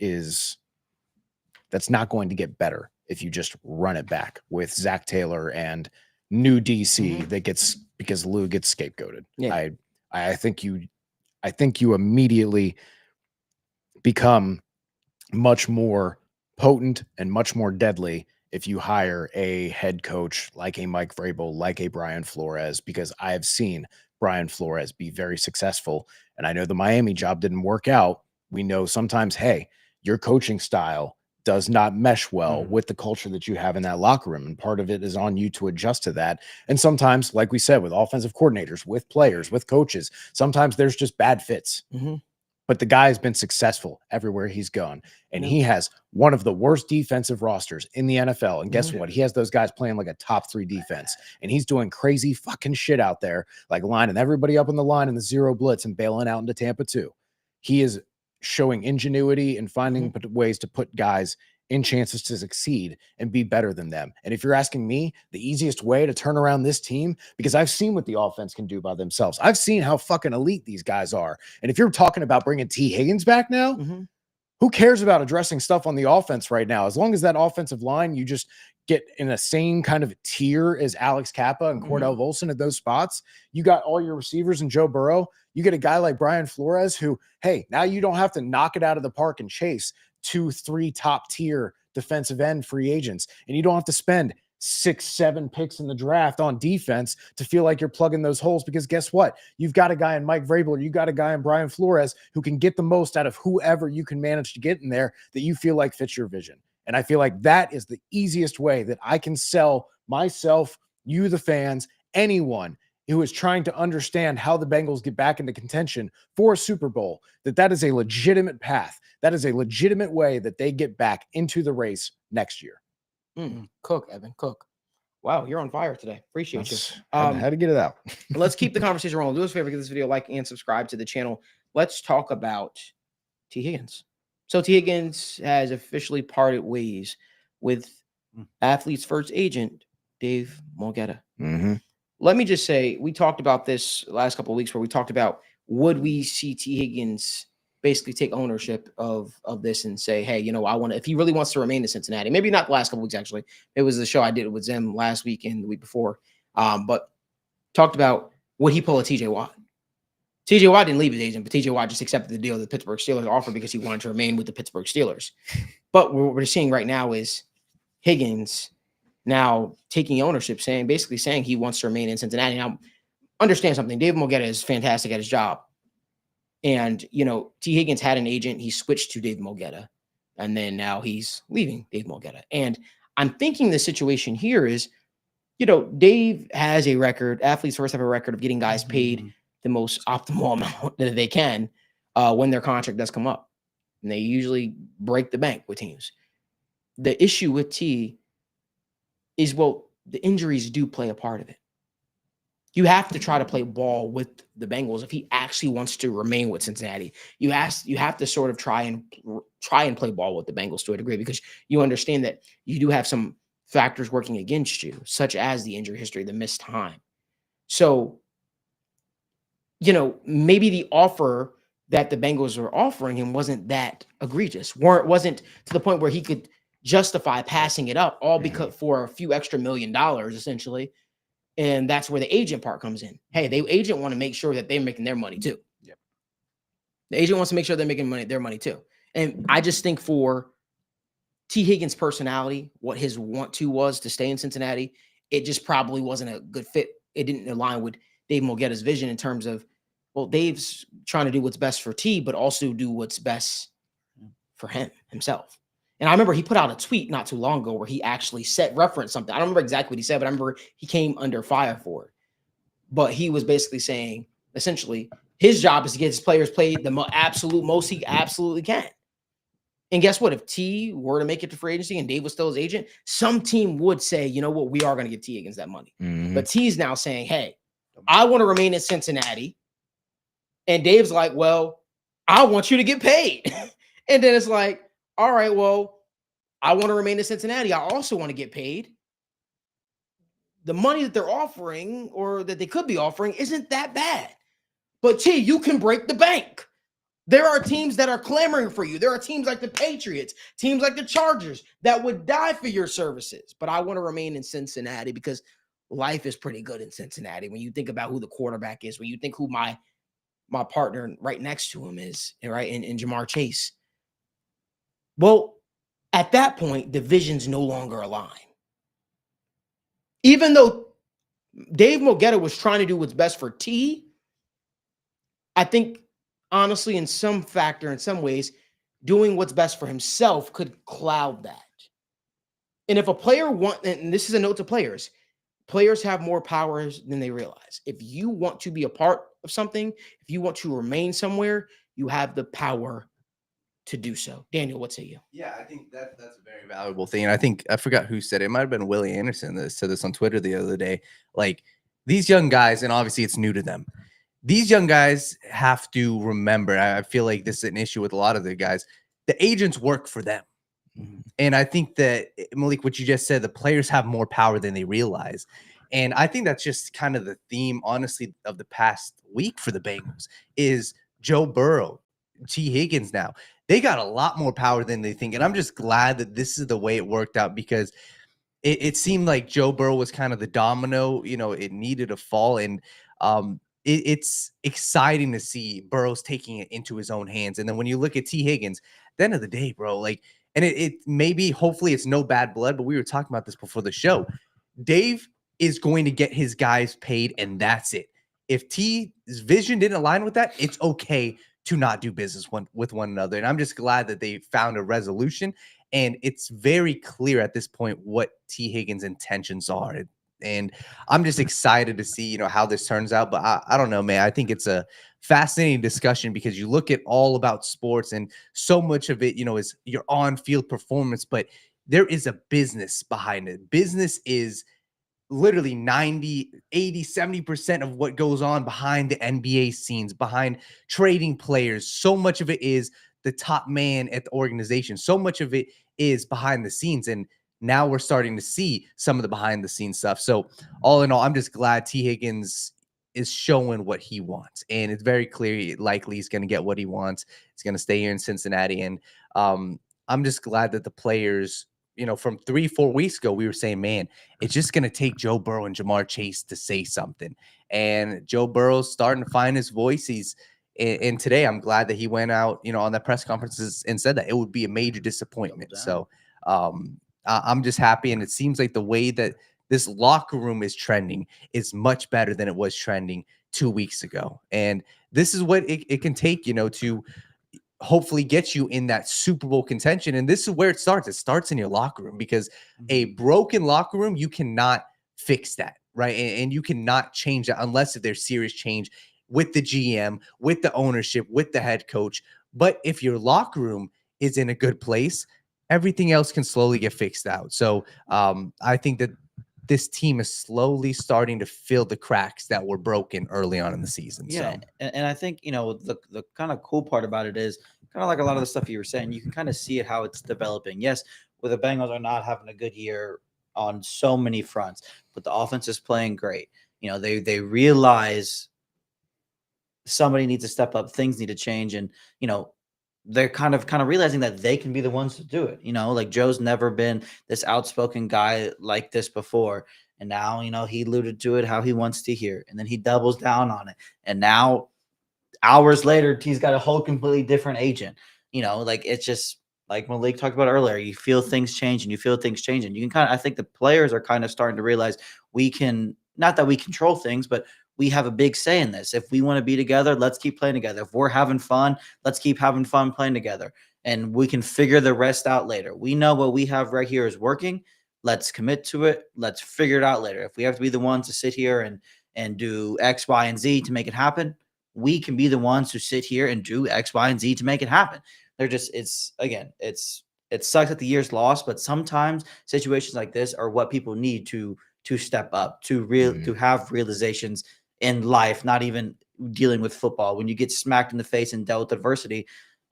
going to get better if you just run it back with Zach Taylor and new DC that gets, because Lou gets scapegoated. Yeah. I think you immediately become much more potent and much more deadly if you hire a head coach like a Mike Vrabel, like a Brian Flores, because I have seen Brian Flores be very successful. And I know the Miami job didn't work out. We know sometimes, hey, your coaching style does not mesh well with the culture that you have in that locker room. And part of it is on you to adjust to that. And sometimes, like we said, with offensive coordinators, with players, with coaches, sometimes there's just bad fits. But the guy has been successful everywhere he's gone. And he has one of the worst defensive rosters in the NFL. And guess what? He has those guys playing like a top 3 defense. And he's doing crazy fucking shit out there, like lining everybody up on the line in the zero blitz and bailing out into Tampa too. He is showing ingenuity and finding ways to put guys in chances to succeed and be better than them. And if you're asking me, the easiest way to turn around this team, because I've seen what the offense can do by themselves. I've seen how fucking elite these guys are. And if you're talking about bringing Tee Higgins back now, who cares about addressing stuff on the offense right now? As long as that offensive line, you just get in the same kind of tier as Alex Kappa and Cordell Volson at those spots. You got all your receivers and Joe Burrow. You get a guy like Brian Flores who, hey, now you don't have to knock it out of the park and chase 2-3 top tier defensive end free agents. And you don't have to spend 6-7 picks in the draft on defense to feel like you're plugging those holes, because guess what? You've got a guy in Mike Vrabel, or you got a guy in Brian Flores who can get the most out of whoever you can manage to get in there that you feel like fits your vision. And I feel like that is the easiest way that I can sell myself, you, the fans, anyone who is trying to understand how the Bengals get back into contention for a Super Bowl, that is a legitimate path. That is a legitimate way that they get back into the race next year. Cook, Evan, cook. Wow, you're on fire today. Appreciate you. How to get it out. Let's keep the conversation rolling. Do us a favor, give this video a like and subscribe to the channel. Let's talk about Tee Higgins. So Tee Higgins has officially parted ways with athlete's first agent, Dave Mulgeta. Let me just say, we talked about this last couple of weeks where we talked about, would we see Tee Higgins basically take ownership of this and say, hey, I want to, if he really wants to remain in Cincinnati, maybe not the last couple weeks, actually, it was the show I did with Zim last week and the week before, but talked about would he pull a TJ Watt? TJ Watt didn't leave his agent, but TJ Watt just accepted the deal that the Pittsburgh Steelers offered because he wanted to remain with the Pittsburgh Steelers. But what we're seeing right now is Higgins now taking ownership, basically saying he wants to remain in Cincinnati. Now, understand something. David Mogetta is fantastic at his job. And, Tee Higgins had an agent. He switched to Dave Mogetta. And then now he's leaving Dave Mogetta. And I'm thinking the situation here is, Dave has a record. Athletes first have a record of getting guys paid the most optimal amount that they can when their contract does come up. And they usually break the bank with teams. The issue with T is, the injuries do play a part of it. You have to try to play ball with the Bengals if he actually wants to remain with Cincinnati. You have to sort of try and play ball with the Bengals to a degree, because you understand that you do have some factors working against you, such as the injury history, the missed time. So, maybe the offer that the Bengals were offering him wasn't that egregious, wasn't to the point where he could justify passing it up all because for a few extra $1 million, essentially. And that's where the agent part comes in. Hey, the agent want to make sure that they're making their money too. Yep. The agent wants to make sure they're making their money too. And I just think for Tee Higgins' personality, what his want to was to stay in Cincinnati, it just probably wasn't a good fit. It didn't align with Dave Mogetta's vision in terms of, Dave's trying to do what's best for T, but also do what's best for himself. And I remember he put out a tweet not too long ago where he actually referenced something. I don't remember exactly what he said, but I remember he came under fire for it. But he was basically saying, essentially, his job is to get his players played the absolute most he absolutely can. And guess what? If T were to make it to free agency and Dave was still his agent, some team would say, you know what, we are going to give T Higgins that money. Mhm. But T's now saying, hey, I want to remain in Cincinnati. And Dave's like, well, I want you to get paid. And then it's like, all right, well, I want to remain in Cincinnati. I also want to get paid. The money that they're offering, or that they could be offering, isn't that bad. But T, you can break the bank. There are teams that are clamoring for you. There are teams like the Patriots, teams like the Chargers that would die for your services. But I want to remain in Cincinnati because life is pretty good in Cincinnati. When you think about who the quarterback is, when you think who my partner right next to him is, right, in Jamar Chase. Well, at that point, the visions no longer align. Even though Dave Mogetta was trying to do what's best for T, I think, honestly, in some ways, doing what's best for himself could cloud that. And if a player and this is a note to players have more powers than they realize. If you want to be a part of something, if you want to remain somewhere, you have the power to do so. Daniel, what say you? Yeah, I think that's a very valuable thing. And I think I forgot who said it. It might have been Willie Anderson that said this on Twitter the other day. Like, these young guys, and obviously it's new to them, these young guys have to remember, I feel like this is an issue with a lot of the guys, the agents work for them. And I think that, Malik, what you just said, the players have more power than they realize. And I think that's just kind of the theme, honestly, of the past week for the Bengals is Joe Burrow, Tee Higgins now. They got a lot more power than they think. And I'm just glad that this is the way it worked out, because it seemed like Joe Burrow was kind of the domino. It needed a fall. And it's exciting to see Burrow's taking it into his own hands. And then when you look at Tee Higgins, at the end of the day, bro, and it maybe, hopefully it's no bad blood, but we were talking about this before the show. Dave is going to get his guys paid, and that's it. If T's vision didn't align with that, it's okay to not do business with one another. And I'm just glad that they found a resolution. And it's very clear at this point what Tee Higgins' intentions are. And I'm just excited to see, how this turns out. But I don't know, man. I think it's a fascinating discussion, because you look at all about sports, and so much of it, is your on-field performance, but there is a business behind it. Business is literally 90, 80, 70% of what goes on behind the NBA scenes, behind trading players. So much of it is the top man at the organization. So much of it is behind the scenes. And now we're starting to see some of the behind the scenes stuff. So all in all, I'm just glad Tee Higgins is showing what he wants. And it's very clear likely he's going to get what he wants. He's going to stay here in Cincinnati. And I'm just glad that the players, from 3-4 weeks ago, we were saying, man, it's just going to take Joe Burrow and Jamar Chase to say something. And Joe Burrow's starting to find his voice. And today I'm glad that he went out, on that press conferences and said that it would be a major disappointment. So I'm just happy. And it seems like the way that this locker room is trending is much better than it was trending 2 weeks ago. And this is what it can take, to hopefully get you in that Super Bowl contention. And this is where it starts. It starts in your locker room, because a broken locker room, you cannot fix that, right? And you cannot change that unless if there's serious change with the GM, with the ownership, with the head coach. But if your locker room is in a good place, everything else can slowly get fixed out. So I think that this team is slowly starting to fill the cracks that were broken early on in the season. Yeah, So and I think the kind of cool part about it is kind of like a lot of the stuff you were saying. You can kind of see it how it's developing. Yes, where the Bengals are not having a good year on so many fronts, but the offense is playing great. They realize somebody needs to step up, things need to change, and they're kind of realizing that they can be the ones to do it. Like Joe's never been this outspoken guy like this before. And now, he alluded to it, how he wants to hear, and then he doubles down on it. And now hours later, he's got a whole completely different agent. Like it's just like Malik talked about earlier, you feel things change and you feel things change. And you can I think the players are kind of starting to realize we can, not that we control things, but we have a big say in this. If we want to be together, let's keep playing together. If we're having fun, let's keep having fun playing together. And we can figure the rest out later. We know what we have right here is working. Let's commit to it. Let's figure it out later. If we have to be the ones to sit here and do X, Y, and Z to make it happen, we can be the ones who sit here and do X, Y, and Z to make it happen. It sucks that the year's lost, but sometimes situations like this are what people need to step up, to have realizations in life, not even dealing with football. When you get smacked in the face and dealt with adversity,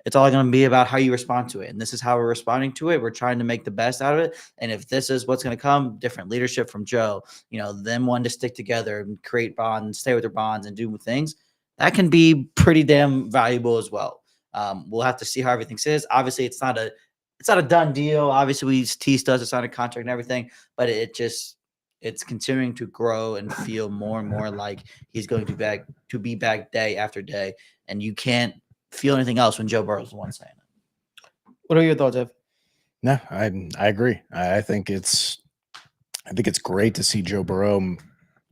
it's all going to be about how you respond to it. And this is how we're responding to it. We're trying to make the best out of it. And if this is what's going to come, different leadership from Joe, them wanting to stick together and create bonds, stay with their bonds and do things, that can be pretty damn valuable as well. We'll have to see how everything says. Obviously, it's not a done deal. Obviously, T does sign a contract and everything, but it's continuing to grow and feel more and more like he's going to be back day after day. And you can't feel anything else when Joe Burrow's the one saying it. What are your thoughts, Ev? No, I agree. I think it's great to see Joe Burrow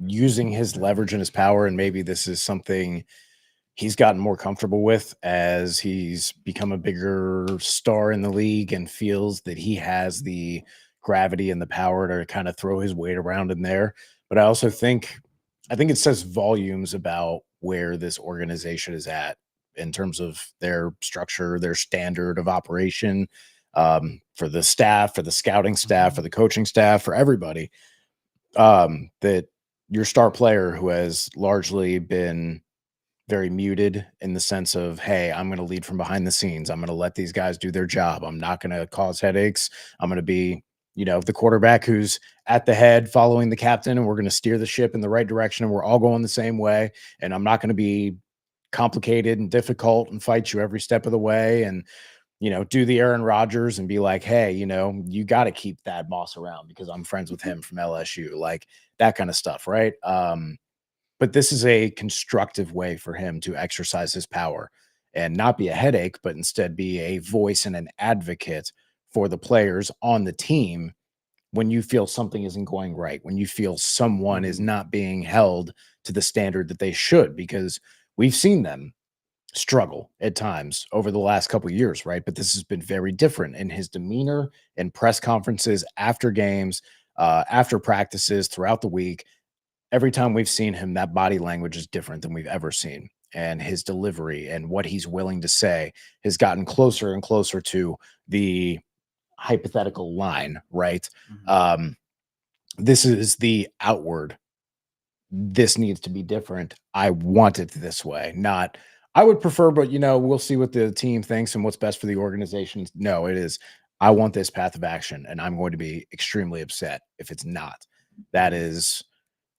using his leverage and his power, and maybe this is something he's gotten more comfortable with as he's become a bigger star in the league and feels that he has the gravity and the power to kind of throw his weight around in there. But I also think it says volumes about where this organization is at in terms of their structure, their standard of operation, for the staff, for the scouting staff, for the coaching staff, for everybody, that your star player, who has largely been very muted in the sense of, hey, I'm going to lead from behind the scenes. I'm going to let these guys do their job. I'm not going to cause headaches. I'm going to be, the quarterback who's at the head following the captain, and we're going to steer the ship in the right direction, and we're all going the same way. And I'm not going to be complicated and difficult and fight you every step of the way, and do the Aaron Rodgers and be like, hey, you got to keep Thad Moss around because I'm friends with him from LSU, like that kind of stuff, right? But this is a constructive way for him to exercise his power and not be a headache, but instead be a voice and an advocate for the players on the team when you feel something isn't going right, when you feel someone is not being held to the standard that they should, because we've seen them struggle at times over the last couple of years, right? But this has been very different in his demeanor in press conferences, after games, after practices, throughout the week. Every time we've seen him, that body language is different than we've ever seen. And his delivery and what he's willing to say has gotten closer and closer to the hypothetical line, right? This is the outward. This needs to be different. I want it this way. Not, I would prefer, but we'll see what the team thinks and what's best for the organization. No, it is, I want this path of action, and I'm going to be extremely upset if it's not. That is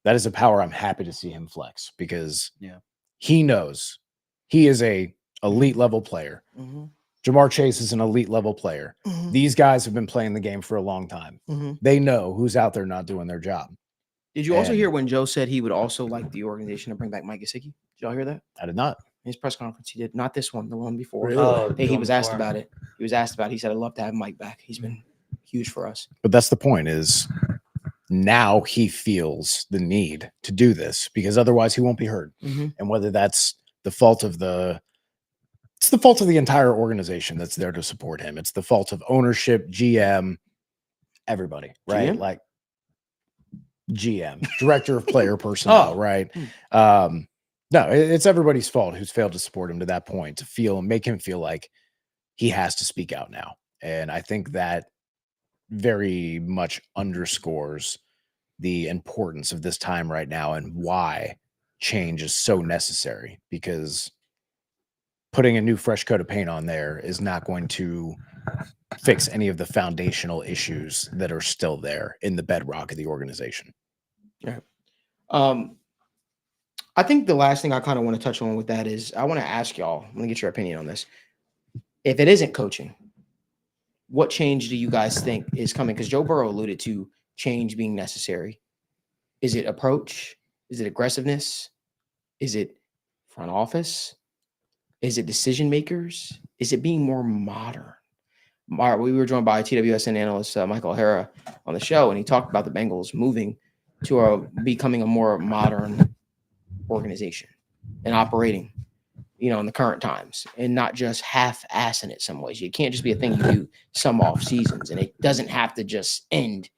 That is a power I'm happy to see him flex because Yeah. he knows he is a elite level player. Jamar Chase is an elite level player. These guys have been playing the game for a long time. They know who's out there not doing their job. Did you also And- hear when Joe said he would also like the organization to bring back Mike Gesicki? Did y'all hear that? I did not. His press conference, he did. Not this one, the one before. Really? Oh, Hey, he the was one asked before. about it. He was asked about it. He said, I'd love to have Mike back. He's been huge for us. But that's the point is now he feels the need to do this because otherwise he won't be heard. And whether that's the fault of it's the fault of the entire organization that's there to support him. It's the fault of ownership, GM, everybody, right? GM? Like GM, director of player personnel, Oh. right? No, it's everybody's fault who's failed to support him to that point to make him feel like he has to speak out now. And I think that very much underscores the importance of this time right now and why change is so necessary, because putting a new fresh coat of paint on there is not going to fix any of the foundational issues that are still there in the bedrock of the organization. I think the last thing I kind of want to touch on with that is I want to ask y'all, I'm going to get your opinion on this. If it isn't coaching, what change do you guys think is coming? Because Joe Burrow alluded to change being necessary. Is it approach? Is it aggressiveness? Is it front office? Is it decision makers? Is it being more modern? We were joined by TWSN analyst Michael O'Hara on the show, and he talked about the Bengals moving to becoming a more modern organization and operating, in the current times, and not just half-assing it some ways. It can't just be a thing you do some off seasons, and it doesn't have to just end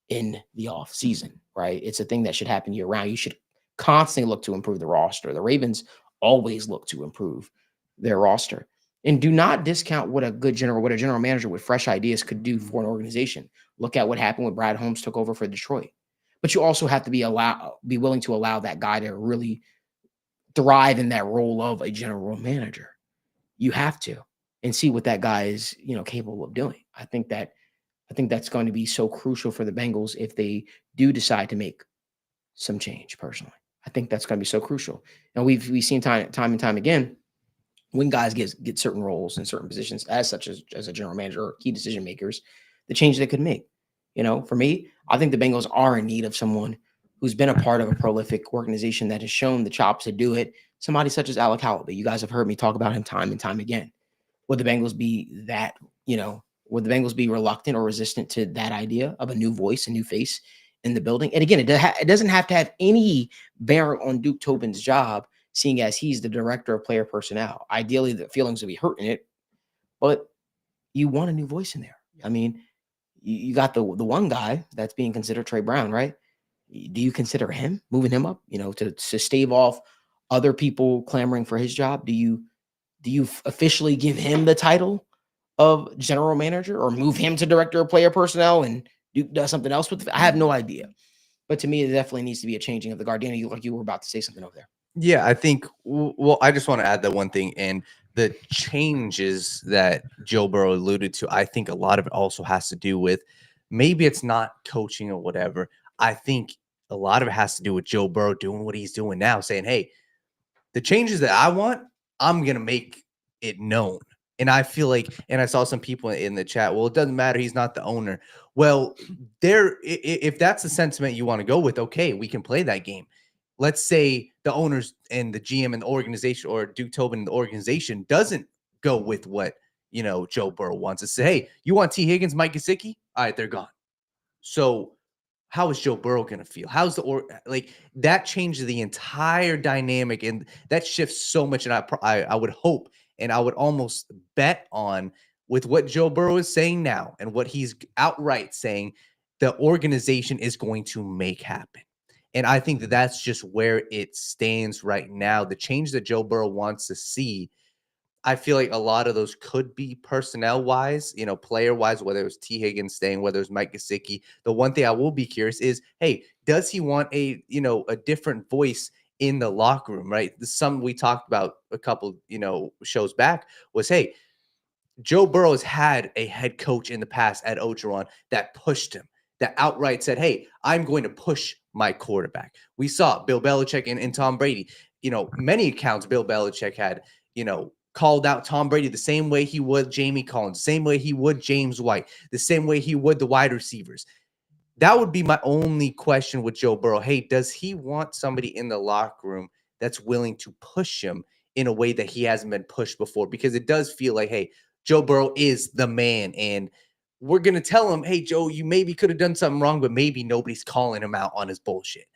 in the off season, right? It's a thing that should happen year round. You should constantly look to improve the roster. The Ravens always look to improve their roster, and do not discount what a general manager with fresh ideas could do for an organization. Look at what happened when Brad Holmes took over for Detroit. But you also have to be willing to allow that guy to really thrive in that role of a general manager. You have to, and see what that guy is, capable of doing. I think that's going to be so crucial for the Bengals if they do decide to make some change. Personally, I think that's going to be so crucial. And we've seen time and time again when guys get certain roles in certain positions, such as a general manager or key decision makers, the change they could make. For me, I think the Bengals are in need of someone who's been a part of a prolific organization that has shown the chops to do it. Somebody such as Alec Halaby. You guys have heard me talk about him time and time again. Would the Bengals be that, would the Bengals be reluctant or resistant to that idea of a new voice, a new face in the building? And again, it doesn't have to have any bearing on Duke Tobin's job, seeing as he's the director of player personnel. Ideally, the feelings would be hurt in it, but you want a new voice in there. I mean, you got the one guy that's being considered, Trey Brown, right? Do you consider him, moving him up, to stave off other people clamoring for his job? Do you officially give him the title of general manager or move him to director of player personnel and do something else with it? I have no idea. But to me, it definitely needs to be a changing of the guard. Danny, you were about to say something over there. Yeah, I think, well, I just want to add that one thing. And the changes that Joe Burrow alluded to, I think a lot of it also has to do with, maybe it's not coaching or whatever. I think a lot of it has to do with Joe Burrow doing what he's doing now, saying, hey, the changes that I want, I'm going to make it known. And I feel like, and I saw some people in the chat, well, it doesn't matter, he's not the owner. Well, if that's the sentiment you want to go with, okay, we can play that game. Let's say the owners and the GM and the organization, or Duke Tobin and the organization, doesn't go with what, Joe Burrow wants to say. Hey, you want Tee Higgins, Mike Gesicki? All right, they're gone. So how is Joe Burrow going to feel? How's that changes the entire dynamic, and that shifts so much. And I would hope, and I would almost bet on, with what Joe Burrow is saying now and what he's outright saying, the organization is going to make happen. And I think that that's just where it stands right now. The change that Joe Burrow wants to see, I feel like a lot of those could be personnel-wise, player-wise, whether it was Tee Higgins staying, whether it was Mike Gesicki. The one thing I will be curious is, hey, does he want a different voice in the locker room, right? Some we talked about a couple, shows back was, hey, Joe Burrow has had a head coach in the past at Ogeron that pushed him, that outright said, hey, I'm going to push my quarterback. We saw Bill Belichick and Tom Brady. Many accounts Bill Belichick had, called out Tom Brady the same way he would Jamie Collins, same way he would James White, the same way he would the wide receivers. That would be my only question with Joe Burrow. Hey, does he want somebody in the locker room that's willing to push him in a way that he hasn't been pushed before? Because it does feel like, hey, Joe Burrow is the man. And we're going to tell him, hey, Joe, you maybe could have done something wrong, but maybe nobody's calling him out on his bullshit.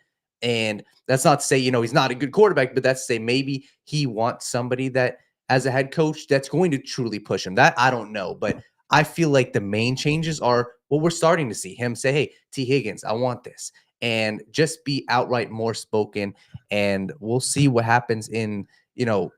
And that's not to say, he's not a good quarterback, but that's to say maybe he wants somebody that as a head coach that's going to truly push him. That I don't know, but I feel like the main changes are what we're starting to see him say, hey, Tee Higgins, I want this, and just be outright more spoken. And we'll see what happens in,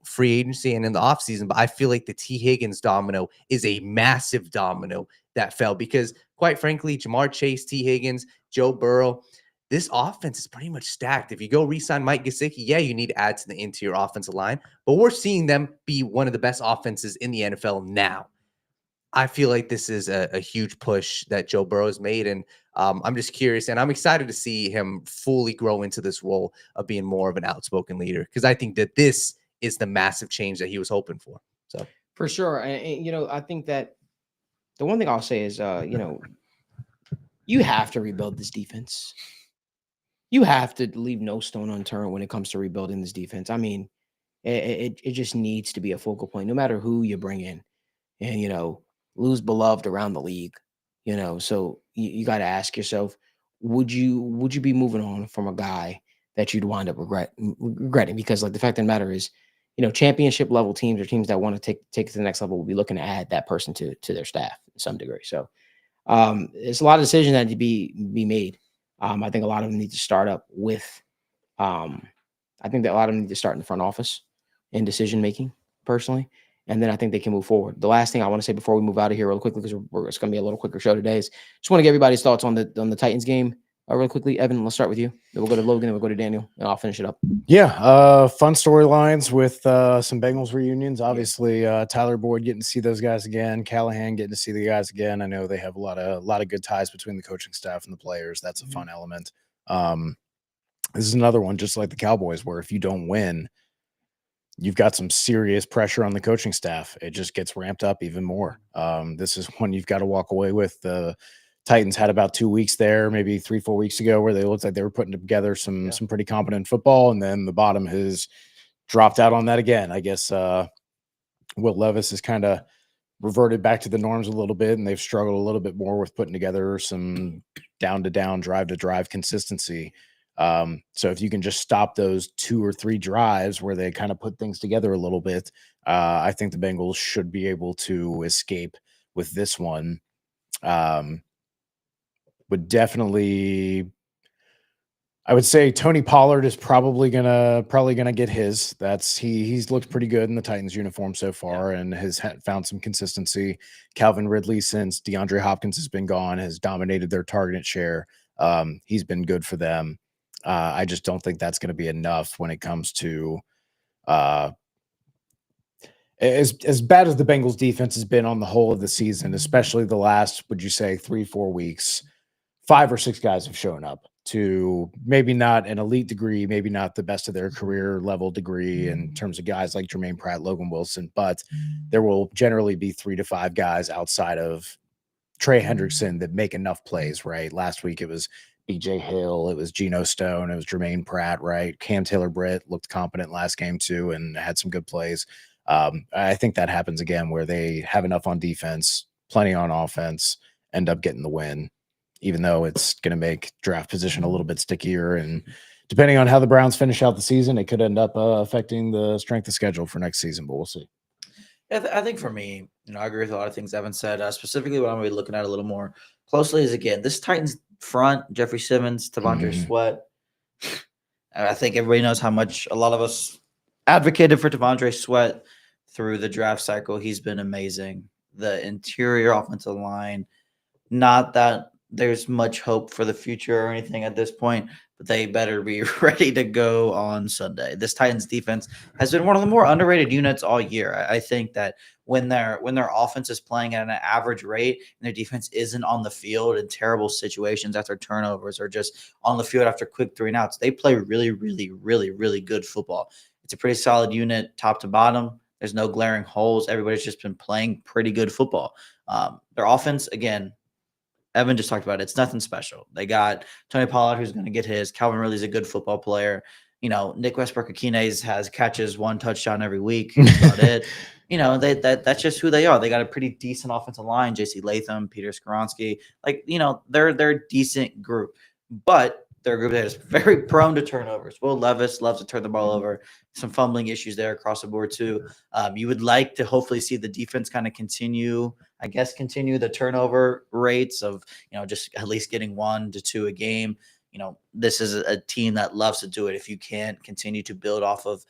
free agency and in the offseason. But I feel like the Tee Higgins domino is a massive domino that fell because, quite frankly, Jamar Chase, Tee Higgins, Joe Burrow, this offense is pretty much stacked. If you go re-sign Mike Gesicki, yeah, you need to add to the interior offensive line, but we're seeing them be one of the best offenses in the NFL now. I feel like this is a huge push that Joe Burrow has made, and I'm just curious, and I'm excited to see him fully grow into this role of being more of an outspoken leader, because I think that this is the massive change that he was hoping for. So For sure. And I think that the one thing I'll say is, you have to rebuild this defense. You have to leave no stone unturned when it comes to rebuilding this defense. I mean, it just needs to be a focal point, no matter who you bring in. And, Lou's beloved around the league, so you got to ask yourself, would you be moving on from a guy that you'd wind up regretting? Because like the fact of the matter is, championship level teams or teams that want to take it to the next level will be looking to add that person to their staff in some degree. So it's a lot of decisions that need to be made. I think a lot of them need to start up with, I think that a lot of them need to start in the front office in decision making personally. And then I think they can move forward. The last thing I want to say before we move out of here real quickly, because it's going to be a little quicker show today, is just want to get everybody's thoughts on the Titans game real quickly. Evan, let's start with you. Then we'll go to Logan, then we'll go to Daniel, and I'll finish it up. Yeah, fun storylines with some Bengals reunions. Obviously, Tyler Boyd getting to see those guys again, Callahan getting to see the guys again. I know they have a lot of good ties between the coaching staff and the players. That's a fun element. This is another one, just like the Cowboys, where if you don't win, you've got some serious pressure on the coaching staff. It just gets ramped up even more. This is one you've got to walk away with. The Titans had about 2 weeks there, maybe 3-4 weeks ago, where they looked like they were putting together some pretty competent football, and then the bottom has dropped out on that again. I guess Will Levis has kind of reverted back to the norms a little bit, and they've struggled a little bit more with putting together some down-to-down, drive-to-drive consistency. So if you can just stop those 2 or 3 drives where they kind of put things together a little bit, I think the Bengals should be able to escape with this one. Would definitely, I would say Tony Pollard is probably gonna get his. He's looked pretty good in the Titans uniform so far and has found some consistency. Calvin Ridley, since DeAndre Hopkins has been gone, has dominated their target share. He's been good for them. I just don't think that's going to be enough when it comes to as bad as the Bengals defense has been on the whole of the season, especially the last, would you say, 3-4 weeks. 5 or 6 guys have shown up to maybe not an elite degree, maybe not the best of their career level degree in terms of guys like Jermaine Pratt, Logan Wilson, but there will generally be 3 to 5 guys outside of Trey Hendrickson that make enough plays, right? Last week it was BJ Hill, it was Geno Stone, it was Jermaine Pratt, right? Cam Taylor-Britt looked competent last game too and had some good plays. I think that happens again where they have enough on defense, plenty on offense, end up getting the win, even though it's going to make draft position a little bit stickier. And depending on how the Browns finish out the season, it could end up affecting the strength of schedule for next season, but we'll see. I think for me, I agree with a lot of things Evan said. Specifically, what I'm going to be looking at a little more closely is, again, this Titans front, Jeffrey Simmons, Tavondre Sweat. I think everybody knows how much a lot of us advocated for Tavondre Sweat through the draft cycle. He's been amazing. The interior offensive line, not that there's much hope for the future or anything at this point, but they better be ready to go on Sunday. This Titans defense has been one of the more underrated units all year. I think that when their offense is playing at an average rate and their defense isn't on the field in terrible situations after turnovers or just on the field after quick 3-and-outs, they play really, really, really, really good football. It's a pretty solid unit top to bottom. There's no glaring holes. Everybody's just been playing pretty good football. Their offense, again, Evan just talked about it. It's nothing special. They got Tony Pollard, who's going to get his. Calvin Ridley's a good football player. Nick Westbrook-Akines has catches 1 touchdown every week. That's about it. That's just who they are. They got a pretty decent offensive line. J.C. Latham, Peter Skoronski. They're a decent group. But they're a group that is very prone to turnovers. Will Levis loves to turn the ball over. Some fumbling issues there across the board too. You would like to hopefully see the defense kind of continue the turnover rates of, just at least getting 1 to 2 a game. This is a team that loves to do it. If you can't continue to build off of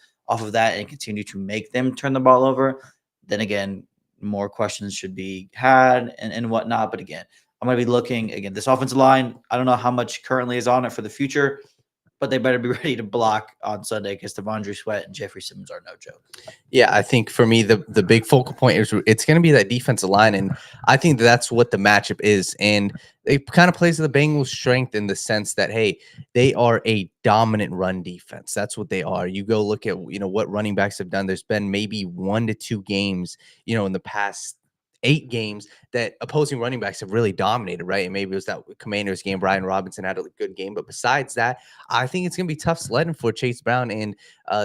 that and continue to make them turn the ball over, then again, more questions should be had and whatnot. But again, I'm going to be looking again. This offensive line, I don't know how much currently is on it for the future, but they better be ready to block on Sunday because Devondre Sweat and Jeffrey Simmons are no joke. Yeah, I think for me, the big focal point is it's going to be that defensive line. And I think that's what the matchup is. And it kind of plays to the Bengals' strength in the sense that, hey, they are a dominant run defense. That's what they are. You go look at, what running backs have done. There's been maybe 1 to 2 games, in the past 8 games that opposing running backs have really dominated, right? And maybe it was that Commanders game. Brian Robinson had a good game. But besides that, I think it's going to be tough sledding for Chase Brown and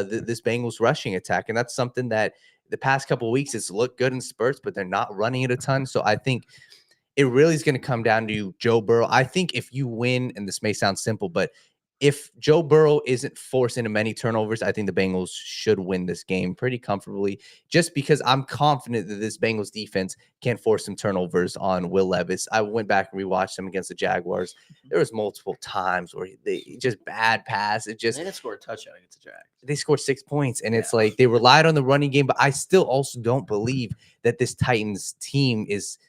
this Bengals rushing attack. And that's something that the past couple of weeks, it's looked good in spurts, but they're not running it a ton. So I think it really is going to come down to Joe Burrow. I think if you win, and this may sound simple, but if Joe Burrow isn't forced into many turnovers, I think the Bengals should win this game pretty comfortably, just because I'm confident that this Bengals defense can't force some turnovers on Will Levis. I went back and rewatched them against the Jaguars. There was multiple times where they just bad pass. They didn't score a touchdown against the Jags. They scored 6 points, and it's like they relied on the running game, but I still also don't believe that this Titans team is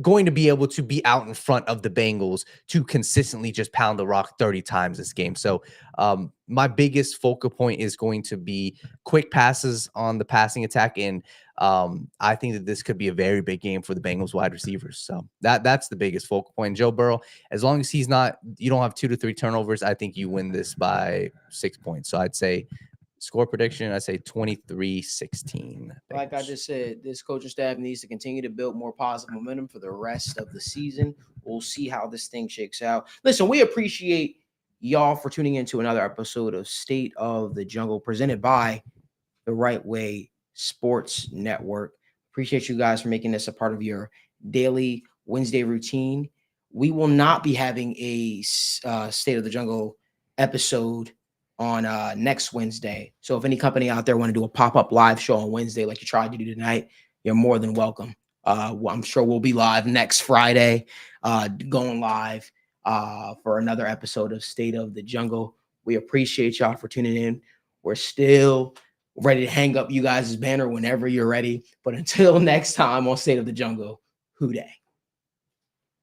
going to be able to be out in front of the Bengals to consistently just pound the rock 30 times this game. So my biggest focal point is going to be quick passes on the passing attack. And I think that this could be a very big game for the Bengals wide receivers. So that's the biggest focal point. And Joe Burrow, as long as you don't have 2 to 3 turnovers, I think you win this by 6 points. So I'd say score prediction, I say 23-16. Like I just said, this coaching staff needs to continue to build more positive momentum for the rest of the season. We'll see how this thing shakes out. Listen, we appreciate y'all for tuning into another episode of State of the Jungle presented by the Right Way Sports Network. Appreciate you guys for making this a part of your daily Wednesday routine. We will not be having a State of the Jungle episode on next Wednesday. So if any company out there want to do a pop-up live show on Wednesday like you tried to do tonight, you're more than welcome. I'm sure we'll be live next Friday, going live for another episode of State of the Jungle. We appreciate y'all for tuning in. We're still ready to hang up you guys' banner whenever you're ready. But until next time on State of the Jungle, hoo day.